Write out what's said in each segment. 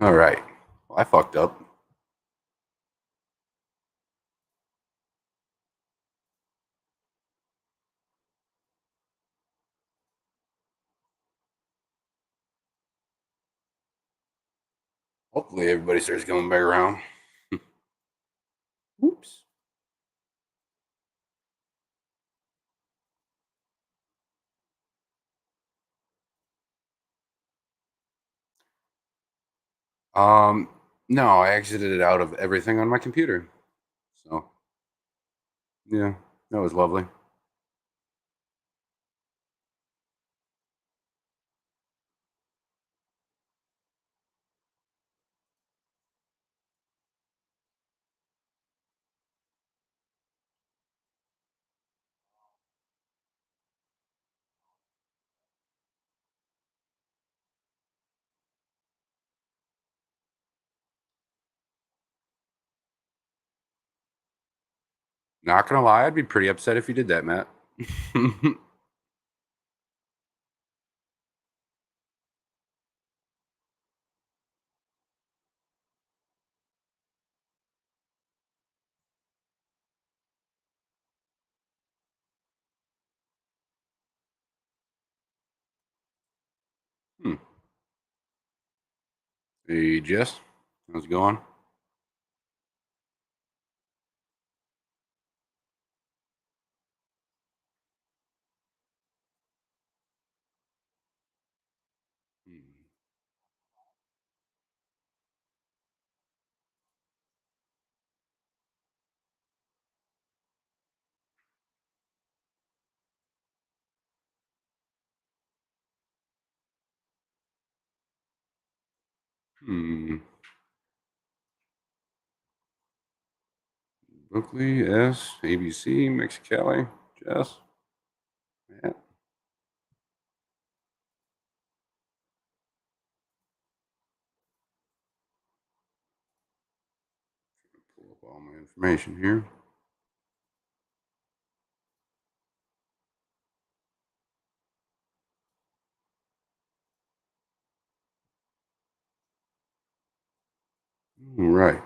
All right. Well, I fucked up. Hopefully everybody starts coming back around. Oops. Um, no, I exited it out of everything on my computer. So yeah, that was lovely. Not gonna lie, I'd be pretty upset if you did that, Matt. Hmm. Hey, Jess, how's it going? Hmm. Berkeley, S, ABC, Mexicali, Jess, Matt. Pull up all my information here. All right.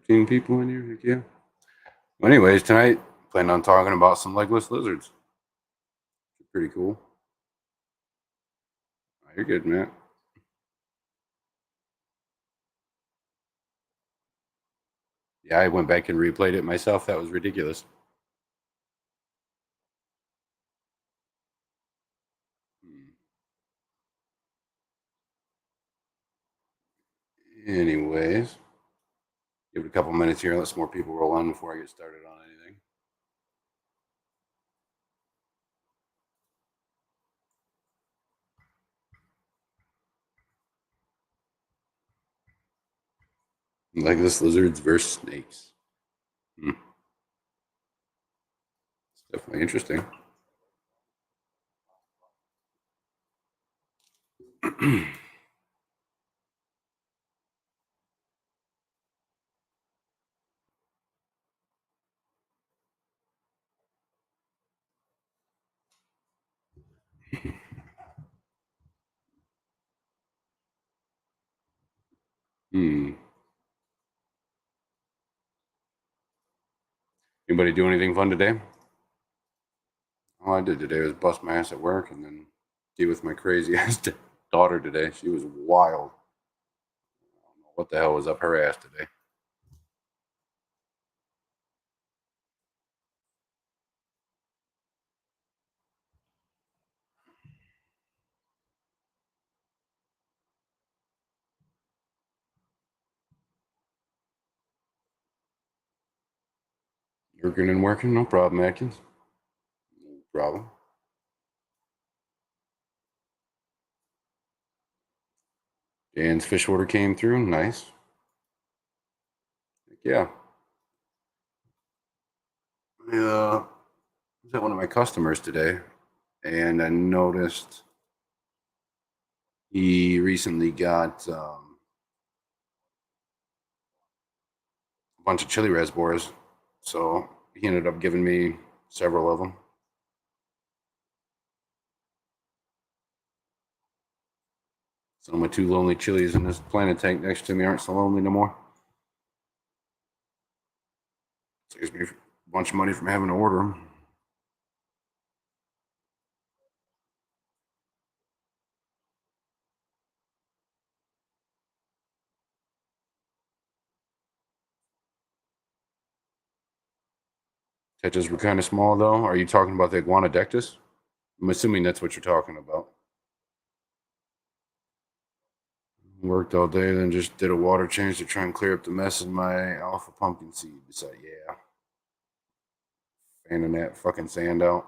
13 people in here. Heck yeah. Well, anyways, tonight, planning on talking about some legless lizards. Pretty cool. You're good, Matt. Yeah, I went back and replayed it myself. That was ridiculous. Anyways, give it a couple minutes here. Let some more people roll on before I get started on anything. Legless lizards versus snakes. Hmm. It's definitely interesting. Hmm. Anybody do anything fun today? All I did today was bust my ass at work and then deal with my crazy ass daughter today. She was wild. I don't know what the hell was up her ass today. Working and working, no problem, Atkins. No problem. Dan's fish order came through. Nice. Heck yeah. I was at one of my customers today, and I noticed he recently got a bunch of chili reservoirs, so he ended up giving me several of them. So my two lonely chilies in this planted tank next to me aren't so lonely no more. Saves me a bunch of money from having to order them. Tetras were kind of small though. Are you talking about the iguanodectus? I'm assuming that's what you're talking about. Worked all day, then just did a water change to try and clear up the mess in my alpha pumpkin seed. So yeah, fanning that fucking sand out.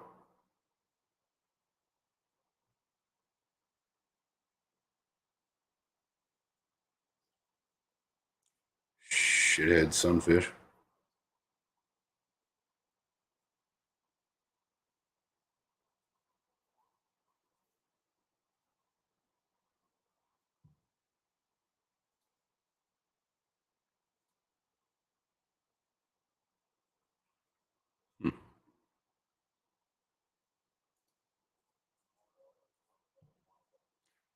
Shithead sunfish. Hmm.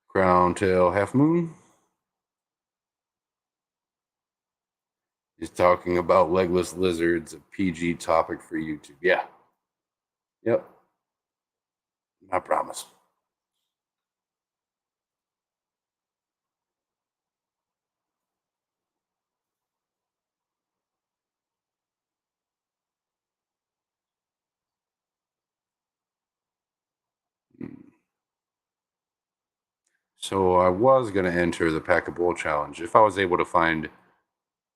Crown tail half moon is talking about legless lizards, a PG topic for YouTube. Yeah. Yep. I promise. So I was gonna enter the pack a bowl challenge if I was able to find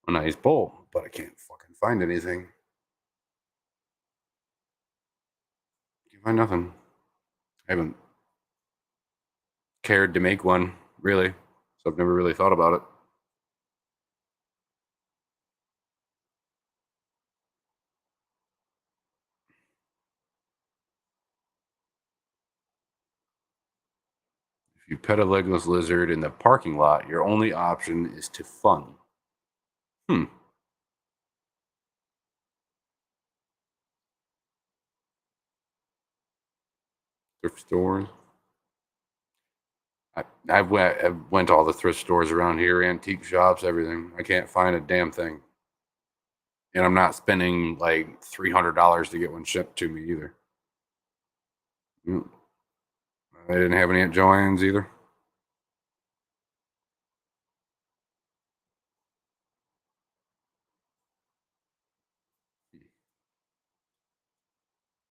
a nice bowl, but I can't fucking find anything. Can't find nothing. I haven't cared to make one really, so I've never really thought about it. If you pet a legless lizard in the parking lot, your only option is to fun. Hmm. Thrift stores. I went to all the thrift stores around here, antique shops, everything. I can't find a damn thing, and I'm not spending like $300 to get one shipped to me either. Mm. I didn't have any at Joann's either,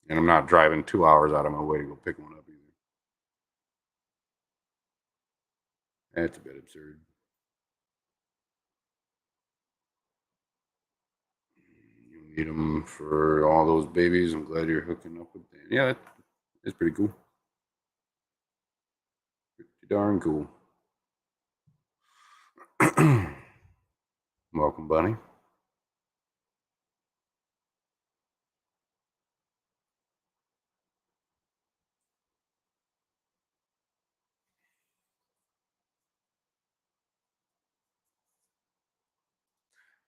and I'm not driving 2 hours out of my way to go pick one up either. That's a bit absurd. You need them for all those babies. I'm glad you're hooking up with them. Yeah, it's pretty cool. Pretty darn cool. Welcome, Bunny.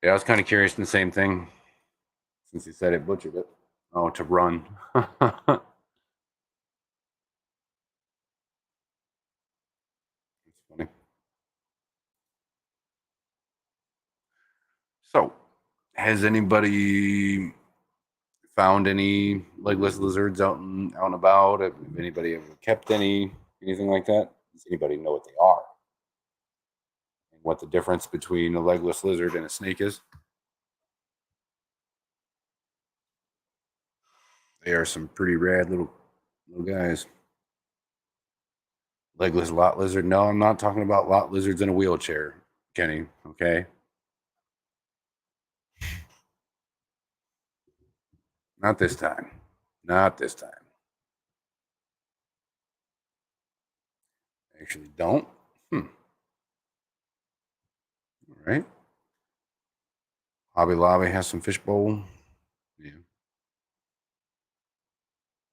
Yeah, I was kind of curious in the same thing since you said it butchered it. Oh, to run. That's funny. So, has anybody found any legless lizards out and about? Have anybody ever kept anything like that? Does anybody know what they are and what the difference between a legless lizard and a snake is? They are some pretty rad little guys. Legless lot lizard. No, I'm not talking about lot lizards in a wheelchair, Kenny. Okay, not this time. Not this time. Actually, don't. Hmm. All right. Hobby Lobby has some fishbowl. Yeah.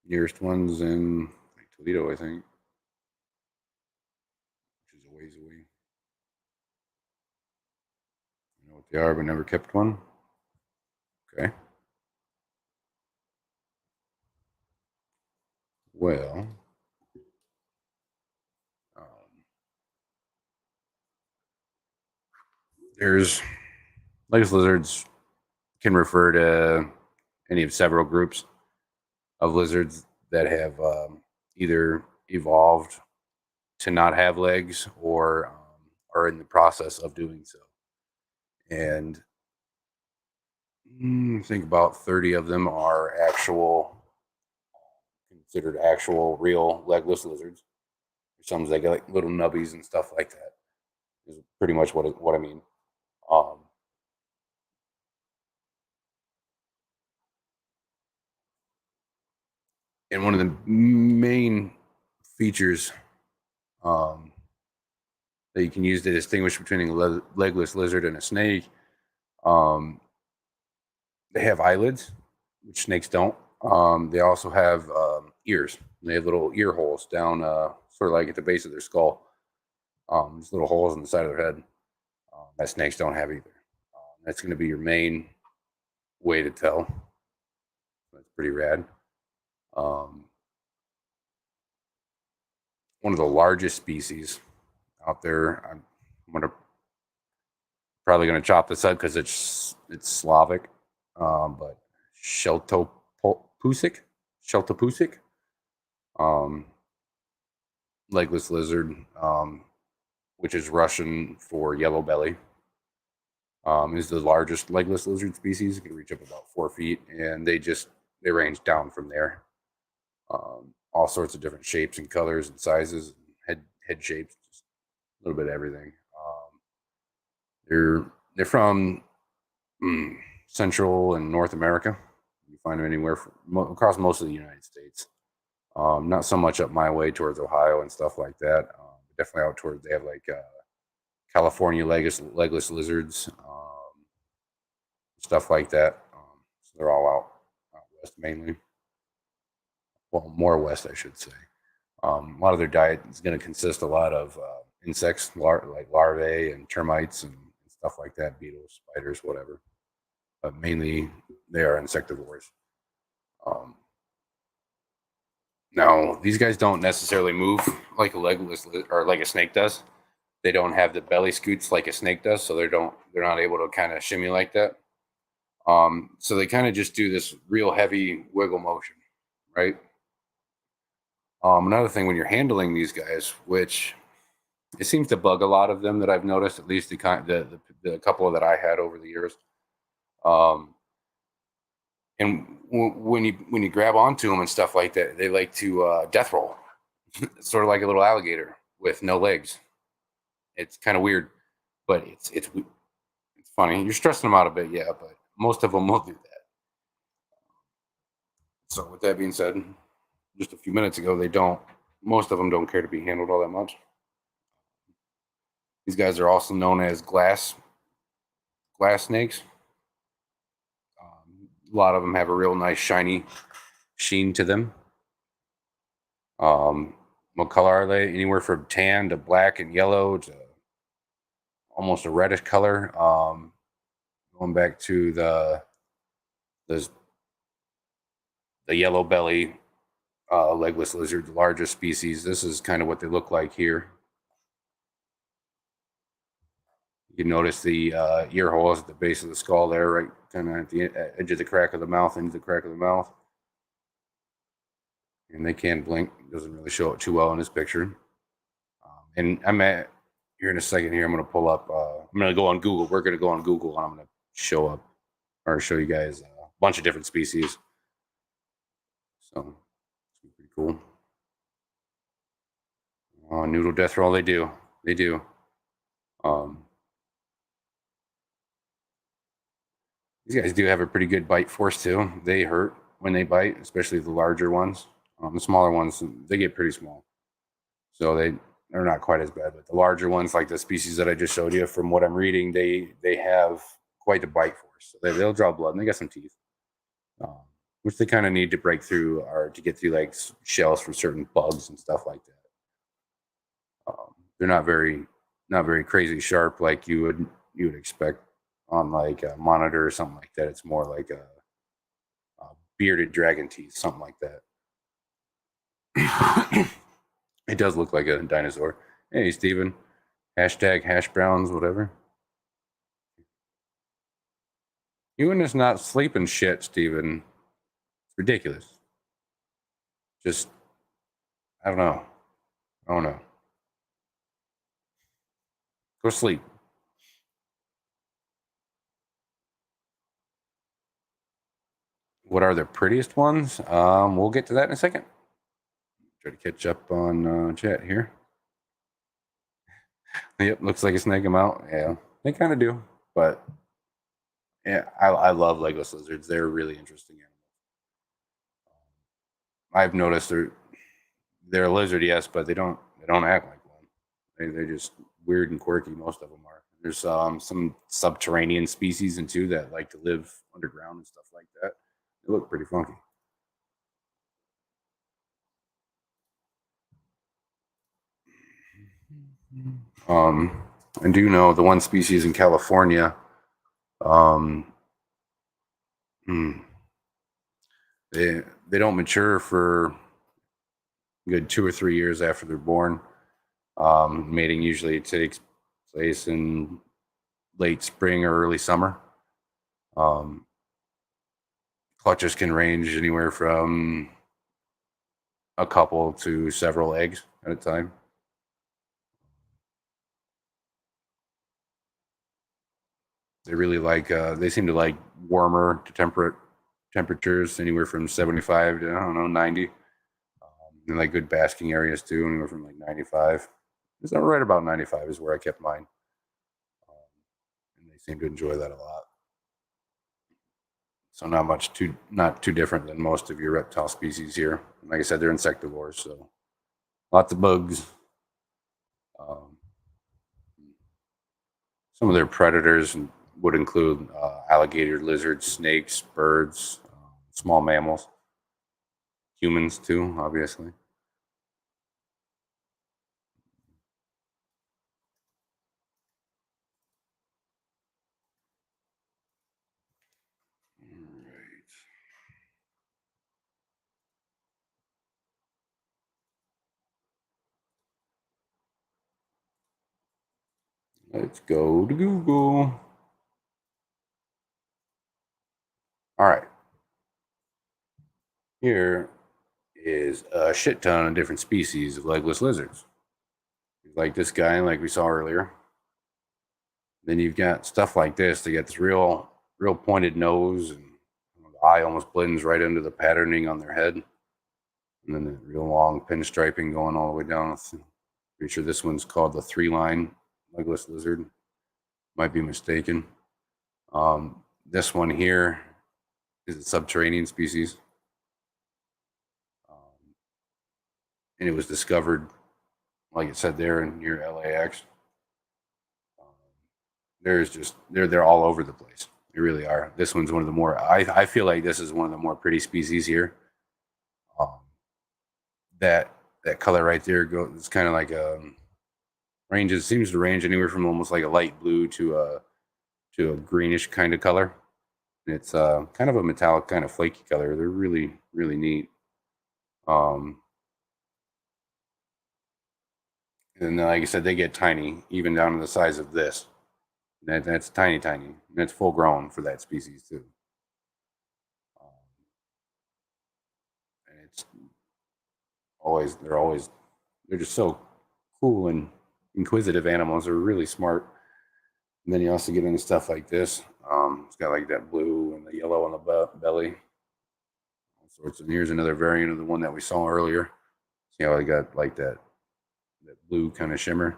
Nearest one's in like Toledo, I think, which is a ways away. I know what they are, but never kept one. Okay. Well, um, there's Legless lizards can refer to any of several groups of lizards that have either evolved to not have legs or are in the process of doing so. And I think about 30 of them are considered actual real legless lizards. Some they get like little nubbies and stuff like that. Is pretty much what I mean. Um, and one of the main features um, that you can use to distinguish between a legless lizard and a snake, they have eyelids, which snakes don't. They also have ears. They have little ear holes down, sort of like at the base of their skull. There's little holes in the side of their head that snakes don't have either. That's going to be your main way to tell. That's pretty rad. Um, one of the largest species out there. I'm probably gonna chop this up because it's Slavic, but Sheltopusik, Sheltopusik, um, legless lizard, which is Russian for yellow belly. Is the largest legless lizard species. It can reach up about 4 feet, and they range down from there. All sorts of different shapes and colors and sizes, head shapes, just a little bit of everything. They're from Central and North America. You find them anywhere across most of the United States. Not so much up my way towards Ohio and stuff like that. Definitely out towards they have like California legless lizards, stuff like that. So they're all out west mainly. Well, more west, I should say. A lot of their diet is going to consist a lot of insects, like larvae and termites and stuff like that, beetles, spiders, whatever. But mainly, they are insectivores. Um, Now, these guys don't necessarily move like a legless or like a snake does. They don't have the belly scoots like a snake does, so they're not able to kind of shimmy like that. So they kind of just do this real heavy wiggle motion, right? Another thing when you're handling these guys, which it seems to bug a lot of them that I've noticed, at least the couple that I had over the years. And when you grab onto them and stuff like that, they like to death roll, sort of like a little alligator with no legs. It's kind of weird, but it's funny. You're stressing them out a bit, yeah, but most of them will do that. So with that being said, just a few minutes ago, they don't. Most of them don't care to be handled all that much. These guys are also known as glass snakes. A lot of them have a real nice shiny sheen to them. What color are they? Anywhere from tan to black and yellow to almost a reddish color. Going back to the yellow belly legless lizard, the largest species. This is kind of what they look like here. You can notice the ear holes at the base of the skull there, right kind of at the edge of the crack of the mouth, into the crack of the mouth. And they can blink. It doesn't really show it too well in this picture. And I'm at here in a second here. I'm going to pull up. I'm going to go on Google. We're going to go on Google, and I'm going to show you guys a bunch of different species. So it's pretty cool. Noodle death roll. They do. These guys do have a pretty good bite force too. They hurt when they bite, especially the larger ones. The smaller ones, they get pretty small, so they're not quite as bad. But the larger ones, like the species that I just showed you, from what I'm reading, they have quite the bite force. So they'll draw blood, and they got some teeth. which they kind of need to break through or to get through like shells for certain bugs and stuff like that. They're not very crazy sharp like you would expect on like a monitor or something like that. It's more like a bearded dragon teeth, something like that. It does look like a dinosaur. Hey, Steven. Hashtag hash browns, whatever. You and this not sleeping shit, Steven. It's ridiculous. Just, I don't know. I don't know. Go sleep. What are the prettiest ones? We'll get to that in a second. Try to catch up on chat here. Yep, looks like a snake amount. Yeah, they kind of do. But yeah, I love Legless lizards. They're really interesting animals. I've noticed they're a lizard, yes, but they don't act like one. They're just weird and quirky. Most of them are. There's some subterranean species and too that like to live underground and stuff like that. They look pretty funky. Um, I do know the one species in California. Um, hmm, they don't mature for a good 2 or 3 years after they're born. Mating usually takes place in late spring or early summer. Um, Clutches can range anywhere from a couple to several eggs at a time. They really like. They seem to like warmer to temperate temperatures, anywhere from 75 to I don't know 90. And like good basking areas too, anywhere from like 95. It's not right about 95 is where I kept mine, and they seem to enjoy that a lot. So not too different than most of your reptile species here. Like I said, they're insectivores, so lots of bugs. Um, some of their predators would include alligator, lizards, snakes, birds, small mammals, humans too, obviously. Right. Let's go to Google. All right. Here is a shit ton of different species of legless lizards. Like this guy, like we saw earlier. Then you've got stuff like this. They got this real pointed nose, and the eye almost blends right into the patterning on their head. And then the real long pinstriping going all the way down. Pretty sure this one's called the 3-line legless lizard. Might be mistaken. This one here is a subterranean species. And it was discovered, like it said there, near LAX. Um, they're all over the place. They really are. This one's one of the more. I feel like this is one of the more pretty species here. Um, that that color right there goes. It's kind of like ranges seems to range anywhere from almost like a light blue to a greenish kind of color. It's kind of a metallic, kind of flaky color. They're really neat. Um, and then, like I said, they get tiny, even down to the size of this. That's tiny. And it's full grown for that species too. Um, and it's they're just so cool and inquisitive animals. They're really smart. And then you also get into stuff like this. It's got like that blue and the yellow on the belly. All sorts. And here's another variant of the one that we saw earlier. See how I got like that blue kind of shimmer.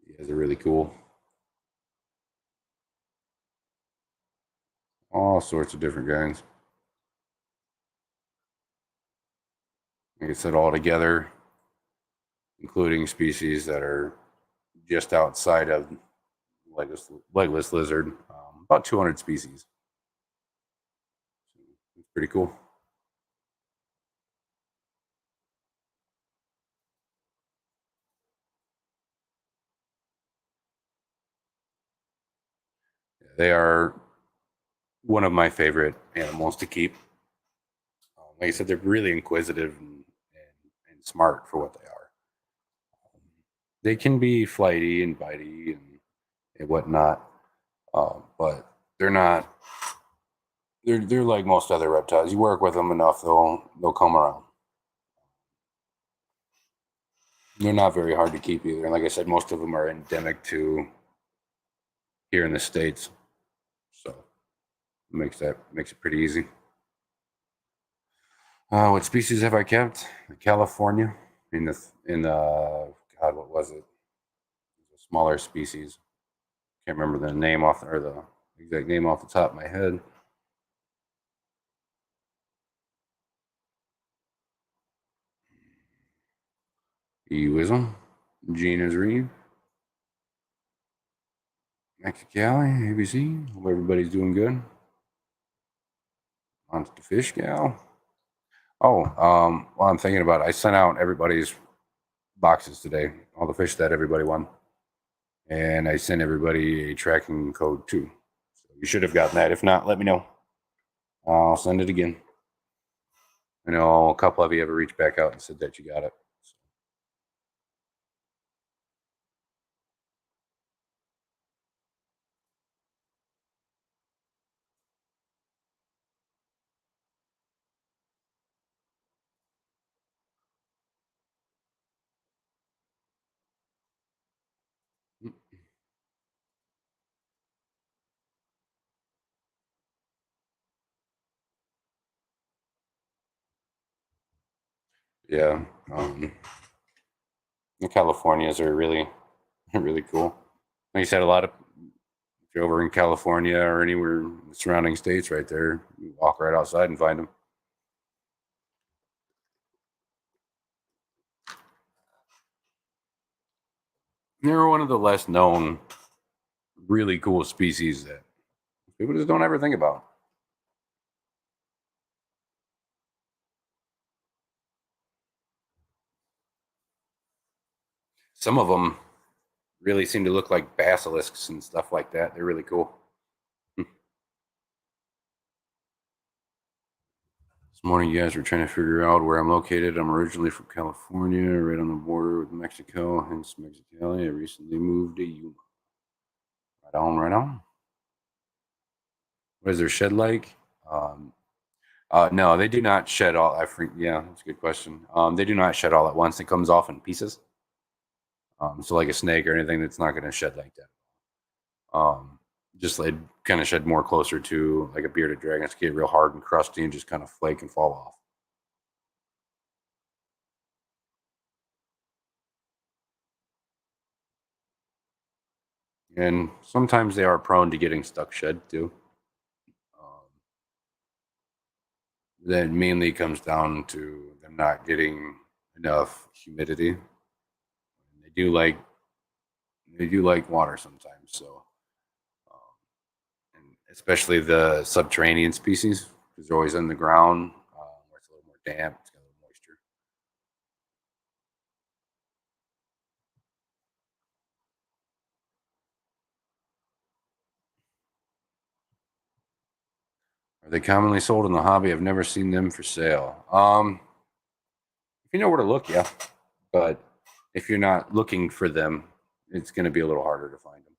Yeah, they're really cool. All sorts of different kinds. Like I said, all together, including species that are just outside of Legless Lizard, about 200 species. It's pretty cool. They are one of my favorite animals to keep. Like I said, they're really inquisitive and smart for what they are. They can be flighty and bitey and whatnot, but they're not. They're like most other reptiles. You work with them enough, they'll come around. They're not very hard to keep either. And like I said, most of them are endemic to here in the States, so makes it pretty easy. What species have I kept? California in the God, what was it? A smaller species. Can't remember the name off or the exact name off the top of my head. Ewism, Gina's Reed, Mexicali, ABC. Hope everybody's doing good. On to the fish gal. Oh, well, I'm thinking about it. I sent out everybody's boxes today, all the fish that everybody won, and I sent everybody a tracking code too. So you should have gotten that. If not, let me know. I'll send it again. I know a couple of you ever reached back out and said that you got it. Yeah, the Californias are really really cool. Like you said, a lot of if you're over in California or anywhere in the surrounding states, right there, you walk right outside and find them. They're one of the less known, really cool species that people just don't ever think about. Some of them really seem to look like basilisks and stuff like that. They're really cool. This morning, you guys were trying to figure out where I'm located. I'm originally from California, right on the border with Mexico, hence Mexicali. I recently moved to Yuma. Right on, right on. What is their shed like? Um, no, they do not shed all. Yeah, that's a good question. They do not shed all at once. It comes off in pieces. So like a snake or anything that's not going to shed like that. Just like kind of shed more closer to like a bearded dragon. It's get real hard and crusty and just kind of flake and fall off. And sometimes they are prone to getting stuck shed too. Um, that mainly comes down to them not getting enough humidity. They do like they do like water sometimes, so and especially the subterranean species because they're always in the ground where it's a little more damp, it's got a little moisture. Are they commonly sold in the hobby? I've never seen them for sale. If you know where to look, yeah, but if you're not looking for them, it's going to be a little harder to find them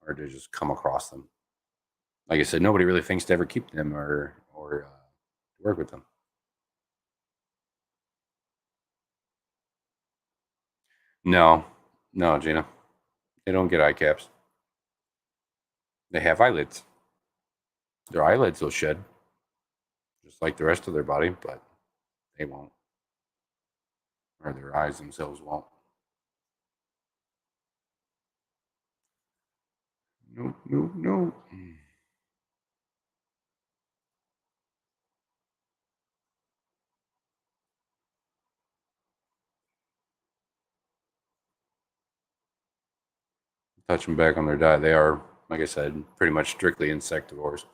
or to just come across them. Like I said, nobody really thinks to ever keep them or work with them. No, no, Gina, they don't get eye caps. They have eyelids. Their eyelids will shed just like the rest of their body, but they won't, or their eyes themselves won't. No, no, no. touch them back on their diet. They are, like I said, pretty much strictly insectivores.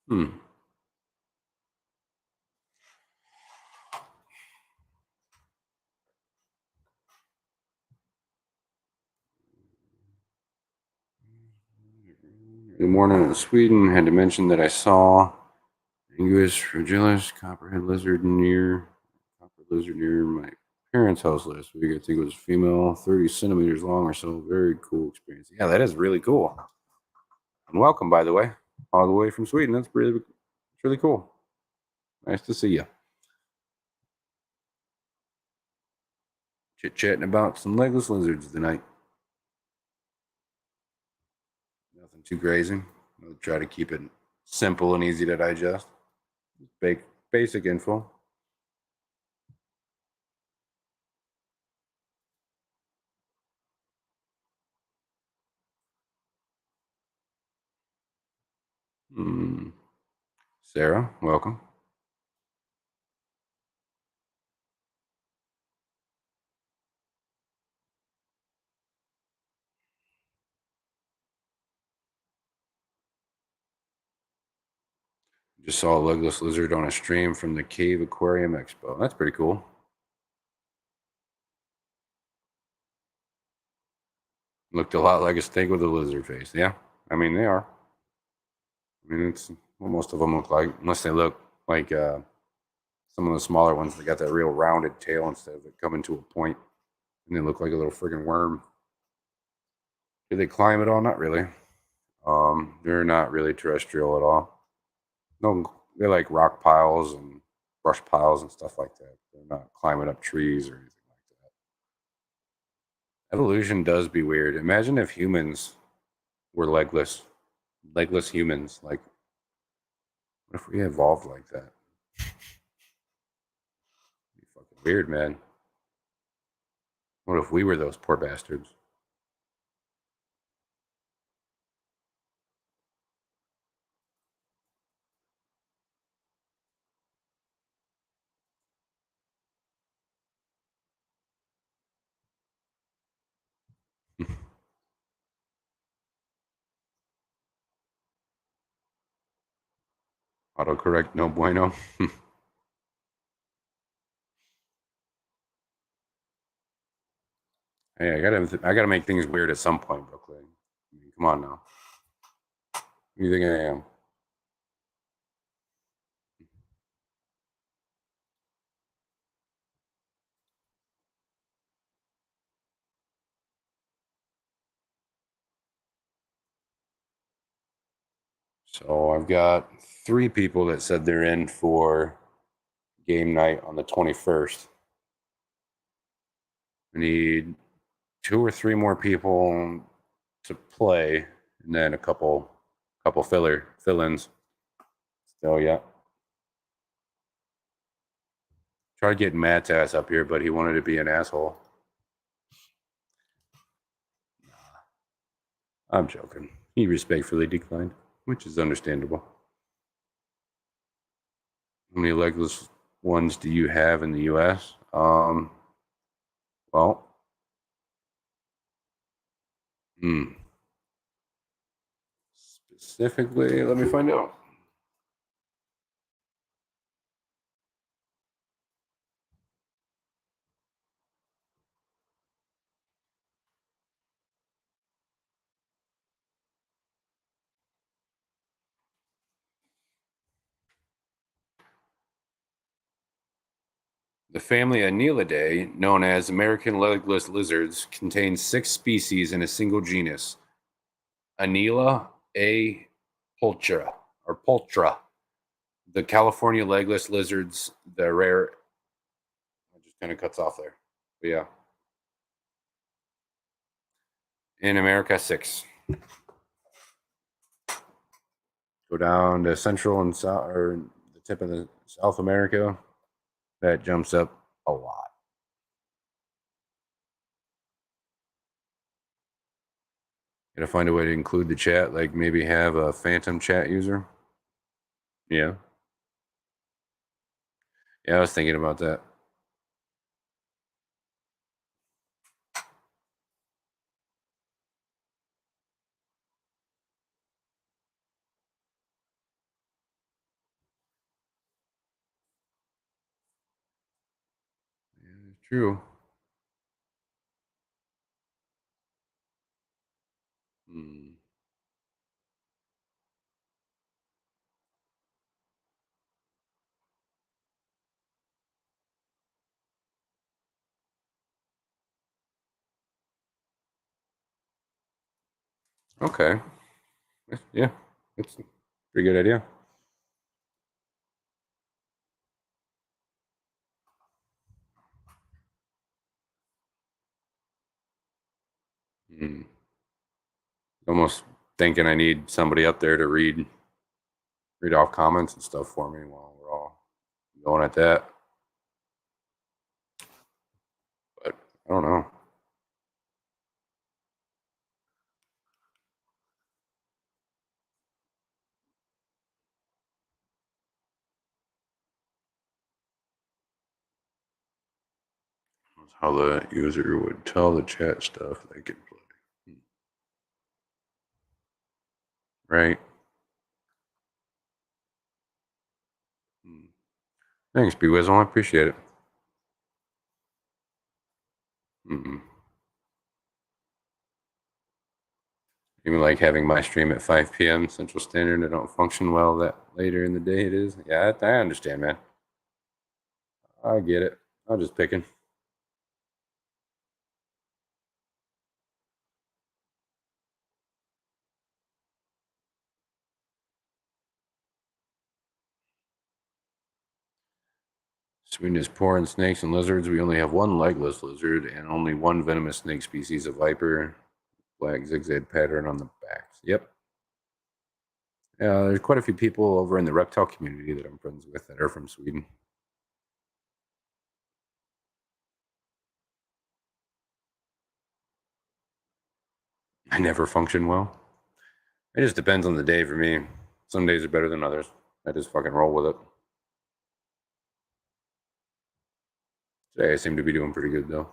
Hmm. Good morning in Sweden. Had to mention that I saw Anguus fragilis, copperhead lizard near my parents' house last week. I think it was female, 30 centimeters long or so. Very cool experience. Yeah, that is really cool. And welcome, by the way, all the way from Sweden. That's really cool. Nice to see you. Chit chatting about some legless lizards tonight. Nothing too crazy. I'll try to keep it simple and easy to digest. Basic info. Hmm. Sarah, welcome. Just saw a legless lizard on a stream from the Cave Aquarium Expo. That's pretty cool. Looked a lot like a snake with a lizard face. Yeah, I mean they are. I mean it's what most of them look like, unless they look like some of the smaller ones. They got that real rounded tail instead of it coming to a point, and they look like a little friggin' worm. Do they climb at all? Not really. They're not really terrestrial at all. No, they like rock piles and brush piles and stuff like that. They're not climbing up trees or anything like that. Evolution does be weird. Imagine if humans were legless humans. Like, what if we evolved like that? It'd be fucking weird, man. What if we were those poor bastards? Autocorrect, no bueno. Hey, I gotta make things weird at some point, Brooklyn. I mean, come on now. Who do you think I am? So I've got three people that said they're in for game night on the 21st. We need two or three more people to play, and then a couple fill-ins. So yeah, tried getting Matt's ass up here, but he wanted to be an asshole. I'm joking. He respectfully declined, which is understandable. How many legless ones do you have in the U.S.? Well, hmm, specifically, let me find out. The family Anelidae, known as American legless lizards, contains 6 species in a single genus, Anela a pulchra or pultra. The California legless lizards, the rare. It just kind of cuts off there. But yeah, in America, 6. Go down to Central and South, or the tip of the South America. That jumps up a lot. Gotta find a way to include the chat, like maybe have a phantom chat user. Yeah. Yeah, I was thinking about that. Yeah, true. Hmm. Okay. Yeah, that's a pretty good idea. Hmm. Almost thinking I need somebody up there to read off comments and stuff for me while we're all going at that. But I don't know. How the user would tell the chat stuff they could play. Right. Hmm. Thanks, B Wizzle. I appreciate it. Mm-mm. Even like having my stream at 5 p.m. Central Standard, I don't function well that later in the day it is. Yeah, I understand, man. I get it. I'm just picking. Sweden is poor in snakes and lizards. We only have one legless lizard and only one venomous snake species of viper. Black zigzag pattern on the backs. Yep. There's quite a few people over in the reptile community that I'm friends with that are from Sweden. I never function well. It just depends on the day for me. Some days are better than others. I just fucking roll with it. Today I seem to be doing pretty good though.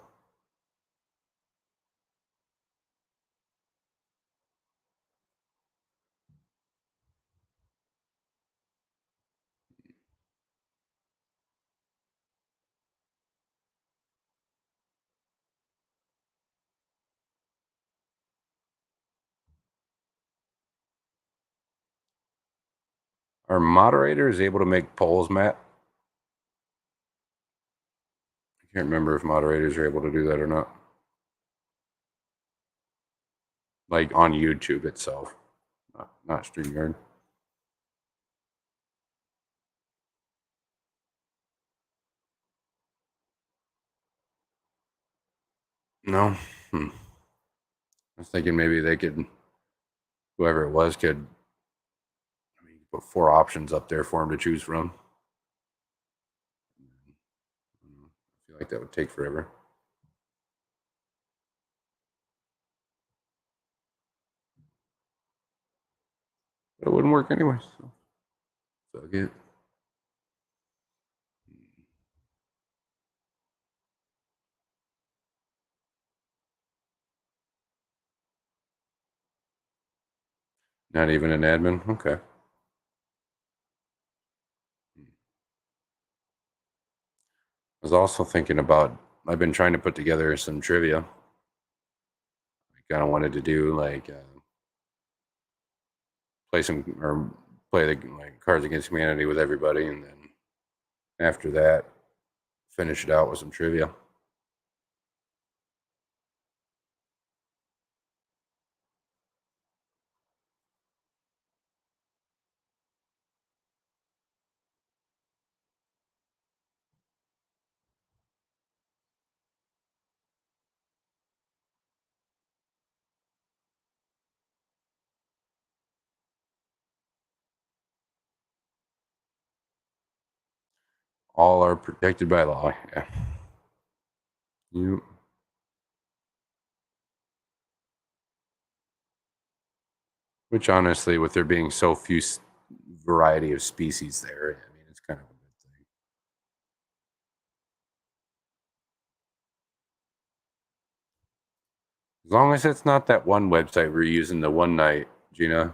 Are moderators able to make polls, Matt? I can't remember if moderators are able to do that or not. Like on YouTube itself, not StreamYard. No. I was thinking maybe they could, whoever it was, could put 4 options up there for him to choose from. I feel like that would take forever. But it wouldn't work anyway. So fuck it. Not even an admin. Okay. I was also thinking about. I've been trying to put together some trivia. I kind of wanted to do like play some or play the like Cards Against Humanity with everybody, and then after that, finish it out with some trivia. All are protected by law. Yeah. Yep. Which honestly, with there being so few variety of species there, I mean, it's kind of a good thing. As long as it's not that one website we're using the one night, Gina.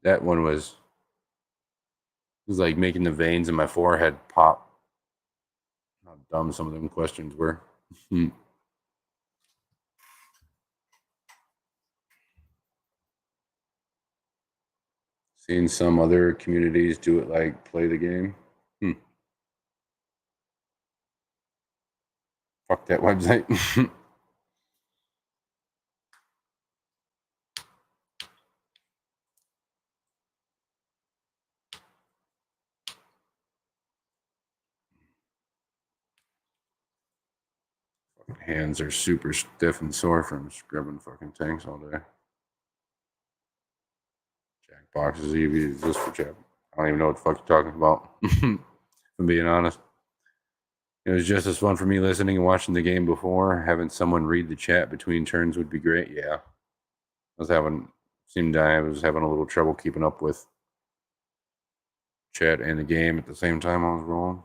That one was like making the veins in my forehead pop. How dumb some of them questions were. Seen some other communities do it like play the game. Hmm. Fuck that website. Hands are super stiff and sore from scrubbing fucking tanks all day. Jack boxes EV just for chat. I don't even know what the fuck you're talking about. If I'm being honest. It was just as fun for me listening and watching the game before. Having someone read the chat between turns would be great. Yeah. I was having a little trouble keeping up with chat and the game at the same time I was rolling.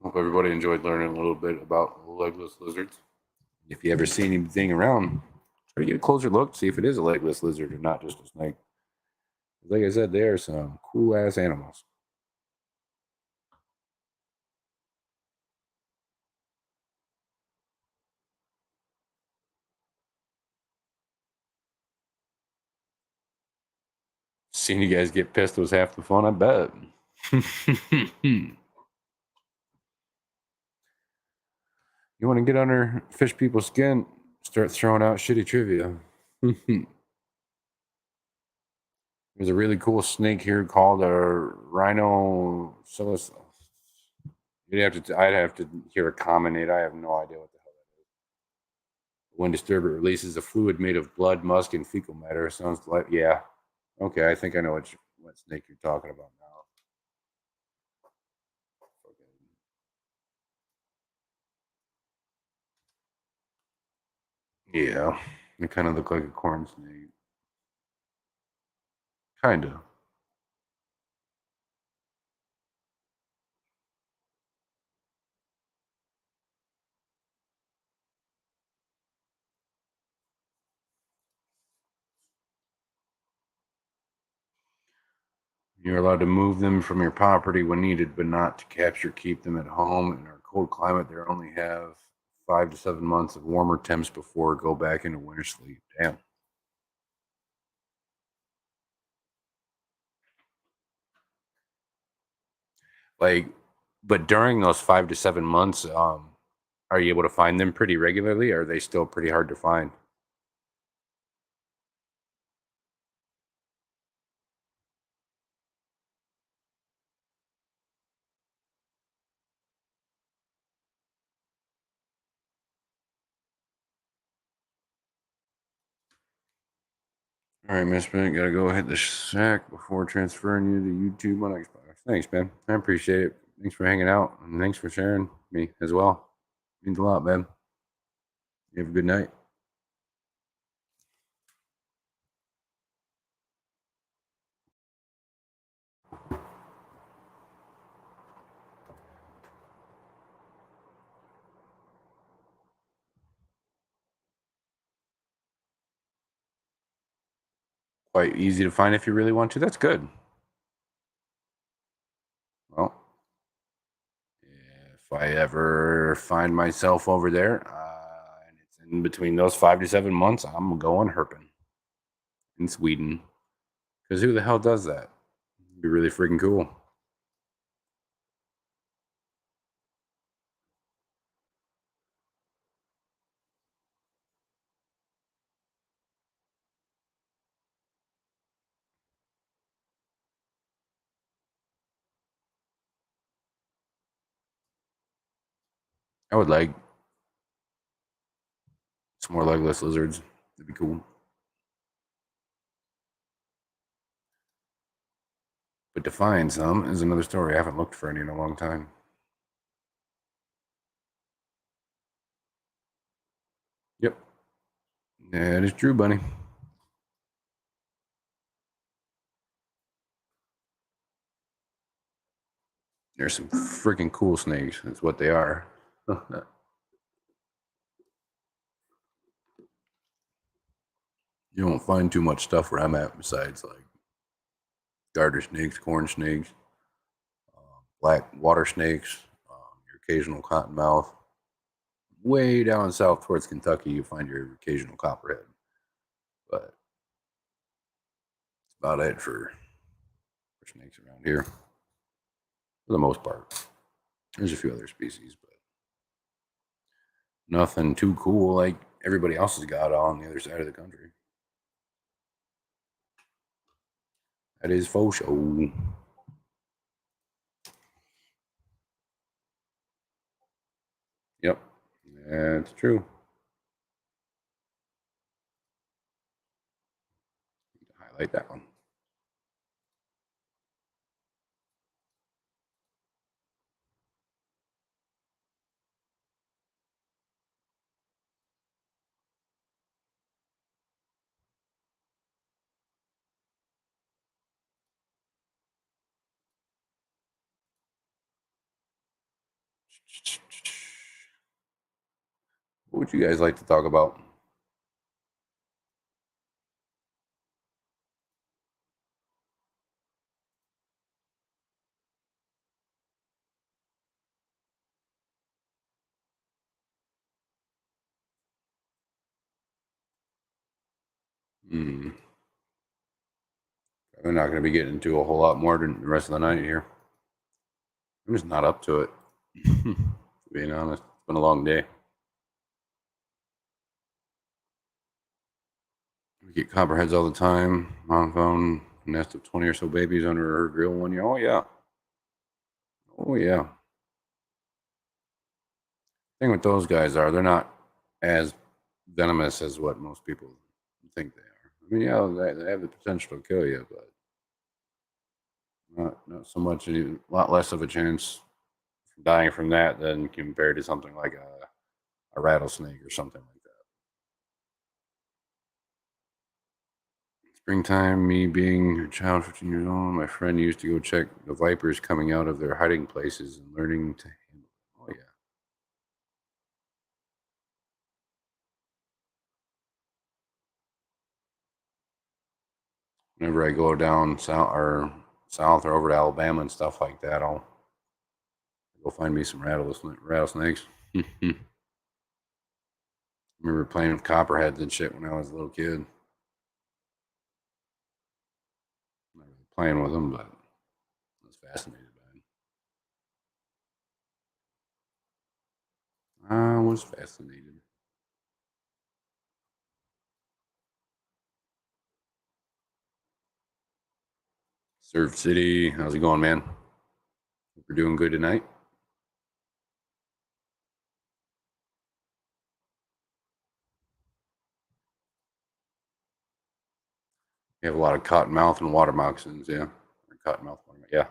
Hope everybody enjoyed learning a little bit about legless lizards. If you ever see anything around, try to get a closer look, see if it is a legless lizard or not just a snake. Like I said, they are some cool ass animals. Seeing you guys get pissed was half the fun, I bet. You want to get under fish people's skin, start throwing out shitty trivia. There's a really cool snake here called a rhinoceros. I'd have to hear a comment. I have no idea what the hell that is. When disturbed, it releases a fluid made of blood, musk, and fecal matter. Sounds like, yeah. Okay, I think I know what snake you're talking about now. Yeah, they kind of look like a corn snake. Kind of. You're allowed to move them from your property when needed, but not to capture, keep them at home. In our cold climate, they only have 5 to 7 months of warmer temps before go back into winter sleep. Damn. Like, but during those 5 to 7 months, are you able to find them pretty regularly? Or are they still pretty hard to find? All right, Miss Bennett, gotta go hit the sack before transferring you to YouTube on Xbox. Thanks, man. I appreciate it. Thanks for hanging out, and thanks for sharing me as well. Means a lot, man. You have a good night. Quite easy to find if you really want to. That's good. Well, if I ever find myself over there, and it's in between those 5 to 7 months, I'm going herping in Sweden. Because who the hell does that? It'd be really freaking cool. I would like some more legless lizards. That'd be cool. But to find some is another story. I haven't looked for any in a long time. Yep. That is true, bunny. There's some freaking cool snakes. That's what they are. You don't find too much stuff where I'm at besides like garter snakes, corn snakes, black water snakes, your occasional cottonmouth. Way down south towards Kentucky, you find your occasional copperhead. But that's about it for snakes around here, for the most part. There's a few other species, but nothing too cool like everybody else has got on the other side of the country. That is faux show. Yep, that's true. Highlight that one. What would you guys like to talk about? Hmm. I'm not going to be getting into a whole lot more than the rest of the night here. I'm just not up to it. Being honest, it's been a long day. We get copperheads all the time. Mom found a nest of 20 or so babies under her grill one year. Oh, yeah. Oh, yeah. Thing with those guys are they're not as venomous as what most people think they are. I mean, yeah, they have the potential to kill you, but not so much. A lot less of a chance of dying from that than compared to something like a rattlesnake or something like that. Springtime, me being a child, 15 years old, my friend used to go check the vipers coming out of their hiding places and learning to handle them. Oh, yeah. Whenever I go down south or over to Alabama and stuff like that, I'll go find me some rattlesnakes. Remember playing with copperheads and shit when I was a little kid. Not really playing with them, but I was fascinated by them. I was fascinated. Surf City, how's it going, man? Hope you're doing good tonight. You have a lot of cottonmouth and water moccasins, yeah. Or cottonmouth, yeah.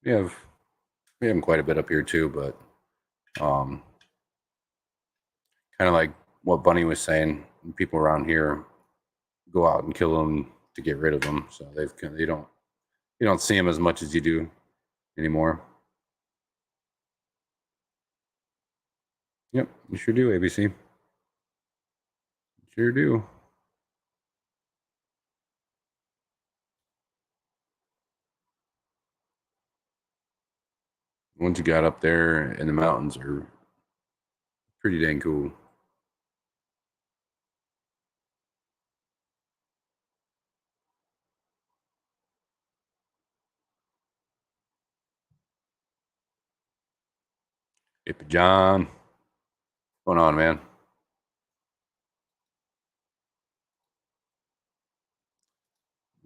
But yeah, we have them quite a bit up here too. But um, kind of like what Bunny was saying, people around here go out and kill them to get rid of them. So they don't you don't see them as much as you do anymore. Yep, you sure do, ABC. Sure do. The ones you got up there in the mountains are pretty dang cool. Hey, John, what's going on, man?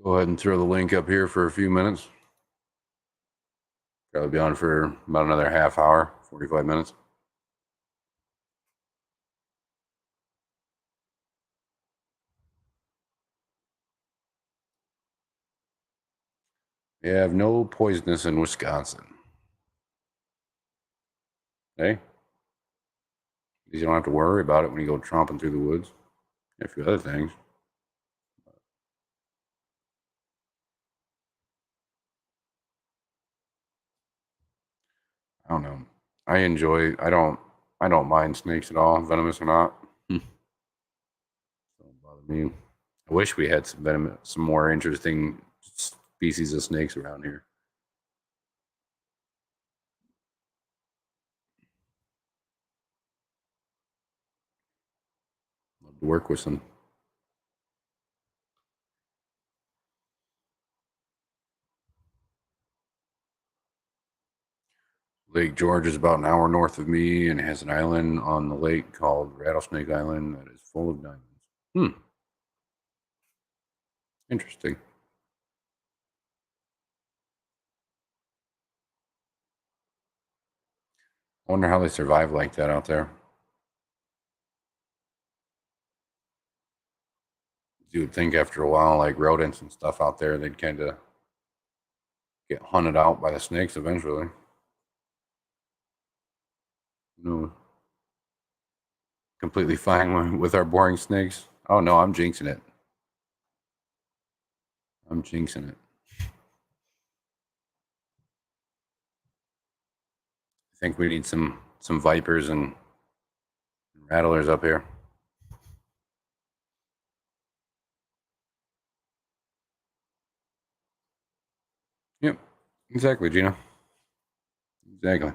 Go ahead and throw the link up here for a few minutes. Probably be on for about another half hour, 45 minutes. We have no poisonous in Wisconsin. Hey, you don't have to worry about it when you go tromping through the woods. A few other things. I don't know. I don't mind snakes at all, venomous or not. Don't bother me. I wish we had some more interesting species of snakes around here. Love to work with some. Lake George is about an hour north of me and has an island on the lake called Rattlesnake Island that is full of diamonds. Interesting. I wonder how they survive like that out there. You would think after a while, like rodents and stuff out there, they'd kind of get hunted out by the snakes eventually. No, completely fine with our boring snakes. Oh no, I'm jinxing it. I'm jinxing it. I think we need some vipers and rattlers up here. Yep, exactly, Gina. Exactly.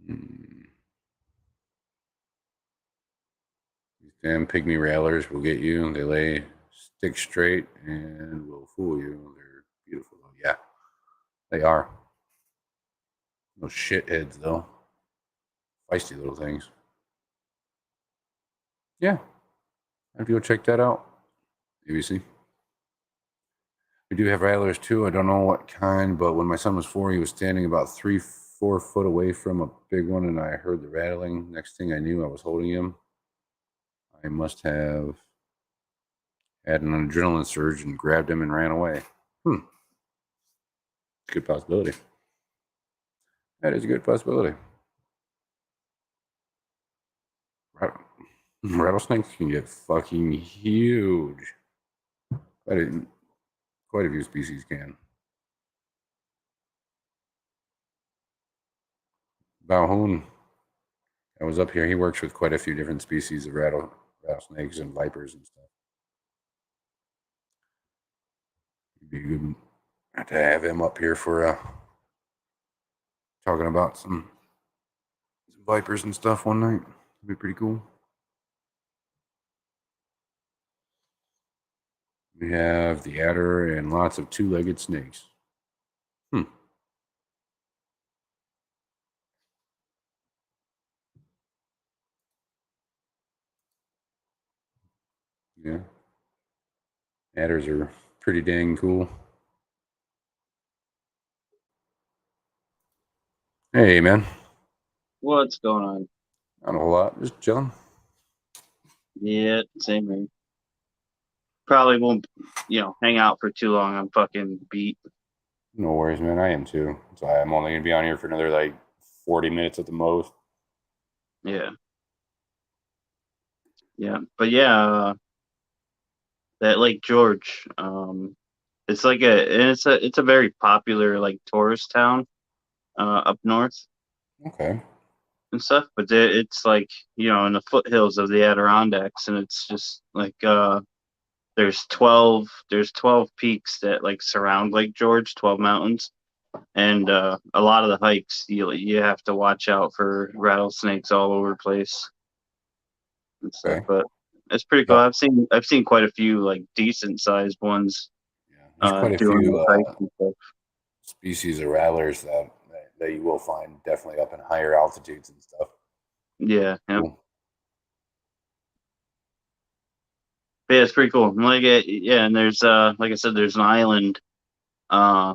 Hmm. These damn pygmy rattlers will get you. They lay stick straight and will fool you. They're beautiful though. Yeah, they are. No shitheads though. Feisty little things. Yeah, I have to go check that out. ABC. We do have rattlers too. I don't know what kind, but when my son was 4, he was standing about 4 foot away from a big one, and I heard the rattling. Next thing I knew, I was holding him. I must have had an adrenaline surge and grabbed him and ran away. Good possibility. That is a good possibility. Rattlesnakes can get fucking huge. Quite a, quite a few species can. Balhoun, I was up here. He works with quite a few different species of rattlesnakes and vipers and stuff. It'd be good to have him up here for talking about some vipers and stuff one night. It'd be pretty cool. We have the adder and lots of two-legged snakes. Yeah, adders are pretty dang cool. Hey, man. What's going on? Not a whole lot. Just chilling. Yeah, same here. Probably won't, hang out for too long. I'm fucking beat. No worries, man. I am too. So I'm only gonna be on here for another like 40 minutes at the most. Yeah, yeah, but yeah, that Lake George, it's like it's a very popular like tourist town, up north Okay. and stuff. But it's like in the foothills of the Adirondacks, and it's just like there's 12 peaks that like surround Lake George, 12 mountains. And a lot of the hikes, you have to watch out for rattlesnakes all over the place and stuff. Okay. But It's pretty cool. Yep. I've seen quite a few like decent sized ones Yeah, there's quite a doing few the hikes and stuff. species of rattlers that you will find definitely up in higher altitudes and stuff. Yeah, yeah. Cool. But yeah, it's pretty cool. Like yeah, and there's like I said, there's an island uh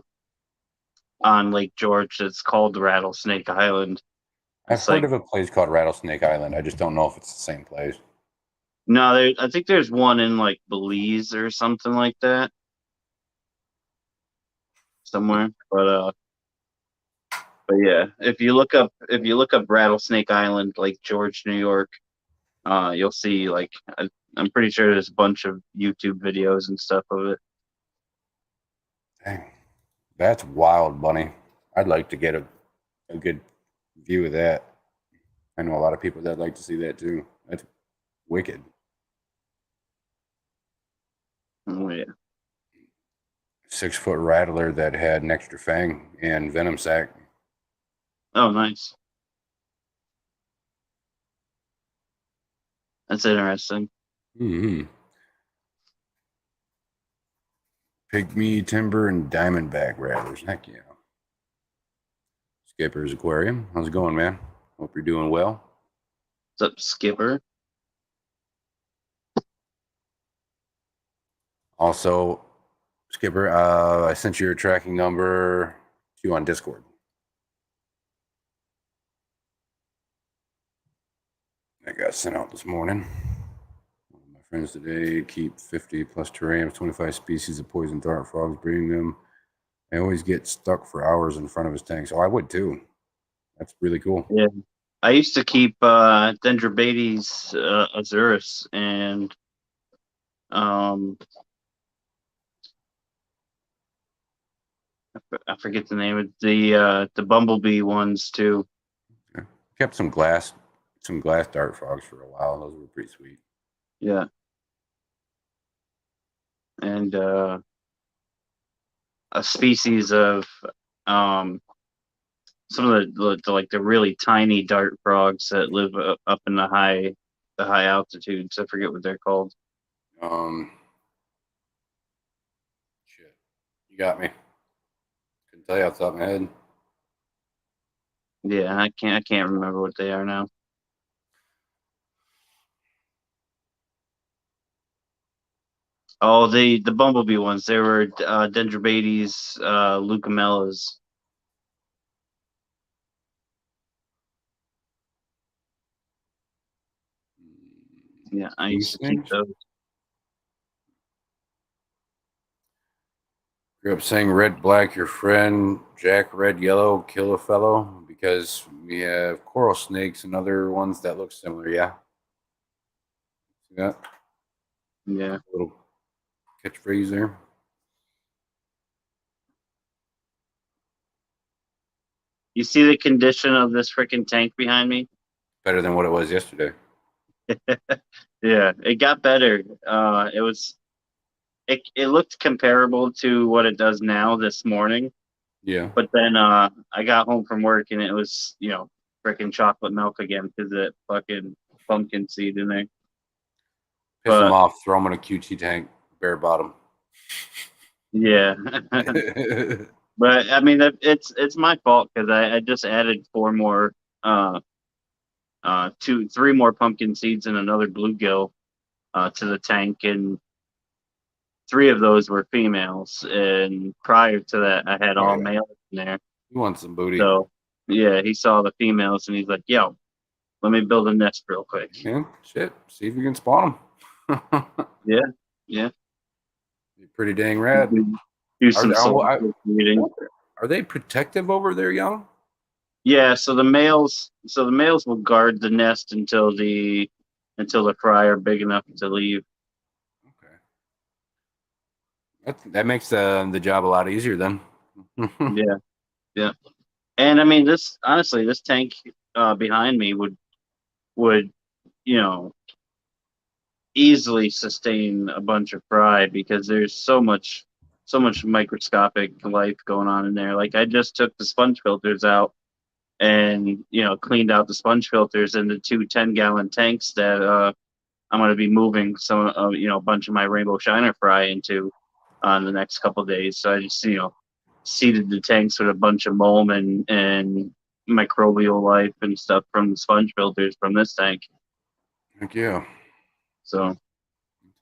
on Lake George that's called the Rattlesnake Island. I've It's heard like of a place called Rattlesnake Island. I just don't know if it's the same place. no, I think there's one in like Belize or something like that somewhere. But yeah, if you look up Rattlesnake Island, Lake George, New York, you'll see like I'm pretty sure there's a bunch of YouTube videos and stuff of it. Dang, that's wild, Bunny. I'd like to get a good view of that. I know a lot of people that like to see that too. That's wicked. Oh yeah. 6 foot rattler that had an extra fang and venom sac. Oh, nice. That's interesting. Mm-hmm. Pygmy, timber, and diamondback rattlers. Heck yeah. Skipper's Aquarium. How's it going, man? Hope you're doing well. What's up, Skipper? Also, Skipper, I sent you your tracking number to you on Discord. I got sent out this morning. One of my friends today keep 50 plus terrariums, 25 species of poison dart frogs, breeding them. I always get stuck for hours in front of his tank, so I would too. That's really cool. Yeah. I used to keep Dendrobates azurus and um I forget the name of the bumblebee ones too. Yeah. Kept some glass dart frogs for a while. Those were pretty sweet. Yeah. And a species of um some of the really tiny dart frogs that live up in the high altitudes. I forget what they're called. Um, Shit, you got me. Couldn't tell you off the top of my head. Yeah, I can't remember what they are now. Oh, the bumblebee ones. They were Dendrobates leucomelas. Yeah, I King used to keep snakes. those. Grew up saying red, black, your friend, Jack, red, yellow, kill a fellow, because we have coral snakes and other ones that look similar. Yeah. See that? Yeah. Little catchphrase there. You see the condition of this freaking tank behind me? Better than what it was yesterday. Yeah, it got better. It looked comparable to what it does now this morning, Yeah. but then I got home from work and it was, freaking chocolate milk again because of that fucking pumpkin seed in there. Piss them But off. Throw them in a QT tank. Bare bottom. yeah. But I mean, it's my fault because I just added uh, three more pumpkin seeds and another bluegill to the tank, and three of those were females. And prior to that, I had Oh all yeah. males in there. You want some booty? So yeah, he saw the females and he's like, "Yo, let me build a nest real quick." Man, shit. See if you can spawn them. Yeah, yeah. Pretty dang rad. Do Are, some are, selective breeding. are they protective over there, young? Yeah, so the males will guard the nest until the fry are big enough to leave. Okay. That makes the job a lot easier then. Yeah, yeah. And I mean, this tank behind me would you know easily sustain a bunch of fry because there's so much microscopic life going on in there. Like I just took the sponge filters out and cleaned out the sponge filters into two 10-gallon tanks that I'm gonna be moving some a bunch of my rainbow shiner fry into on the next couple of days. So I just seeded the tanks with a bunch of mulm and microbial life and stuff from the sponge filters from this tank. Heck yeah. So That's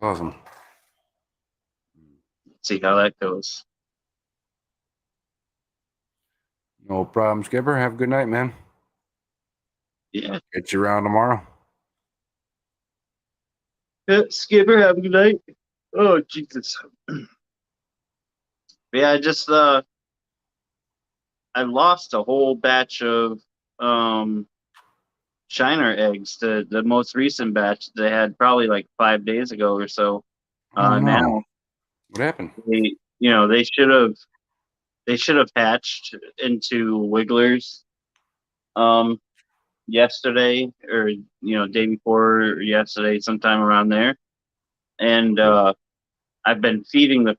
awesome. see how that goes. No problem, Skipper. Have a good night, man. Yeah. Get you around tomorrow. Yeah, Skipper, have a good night. Oh Jesus. Yeah, I lost a whole batch of shiner eggs. The most recent batch they had probably like 5 days ago or so. Oh no. Now What happened? they should have hatched into wigglers yesterday or day before or yesterday, sometime around there. And I've been feeding the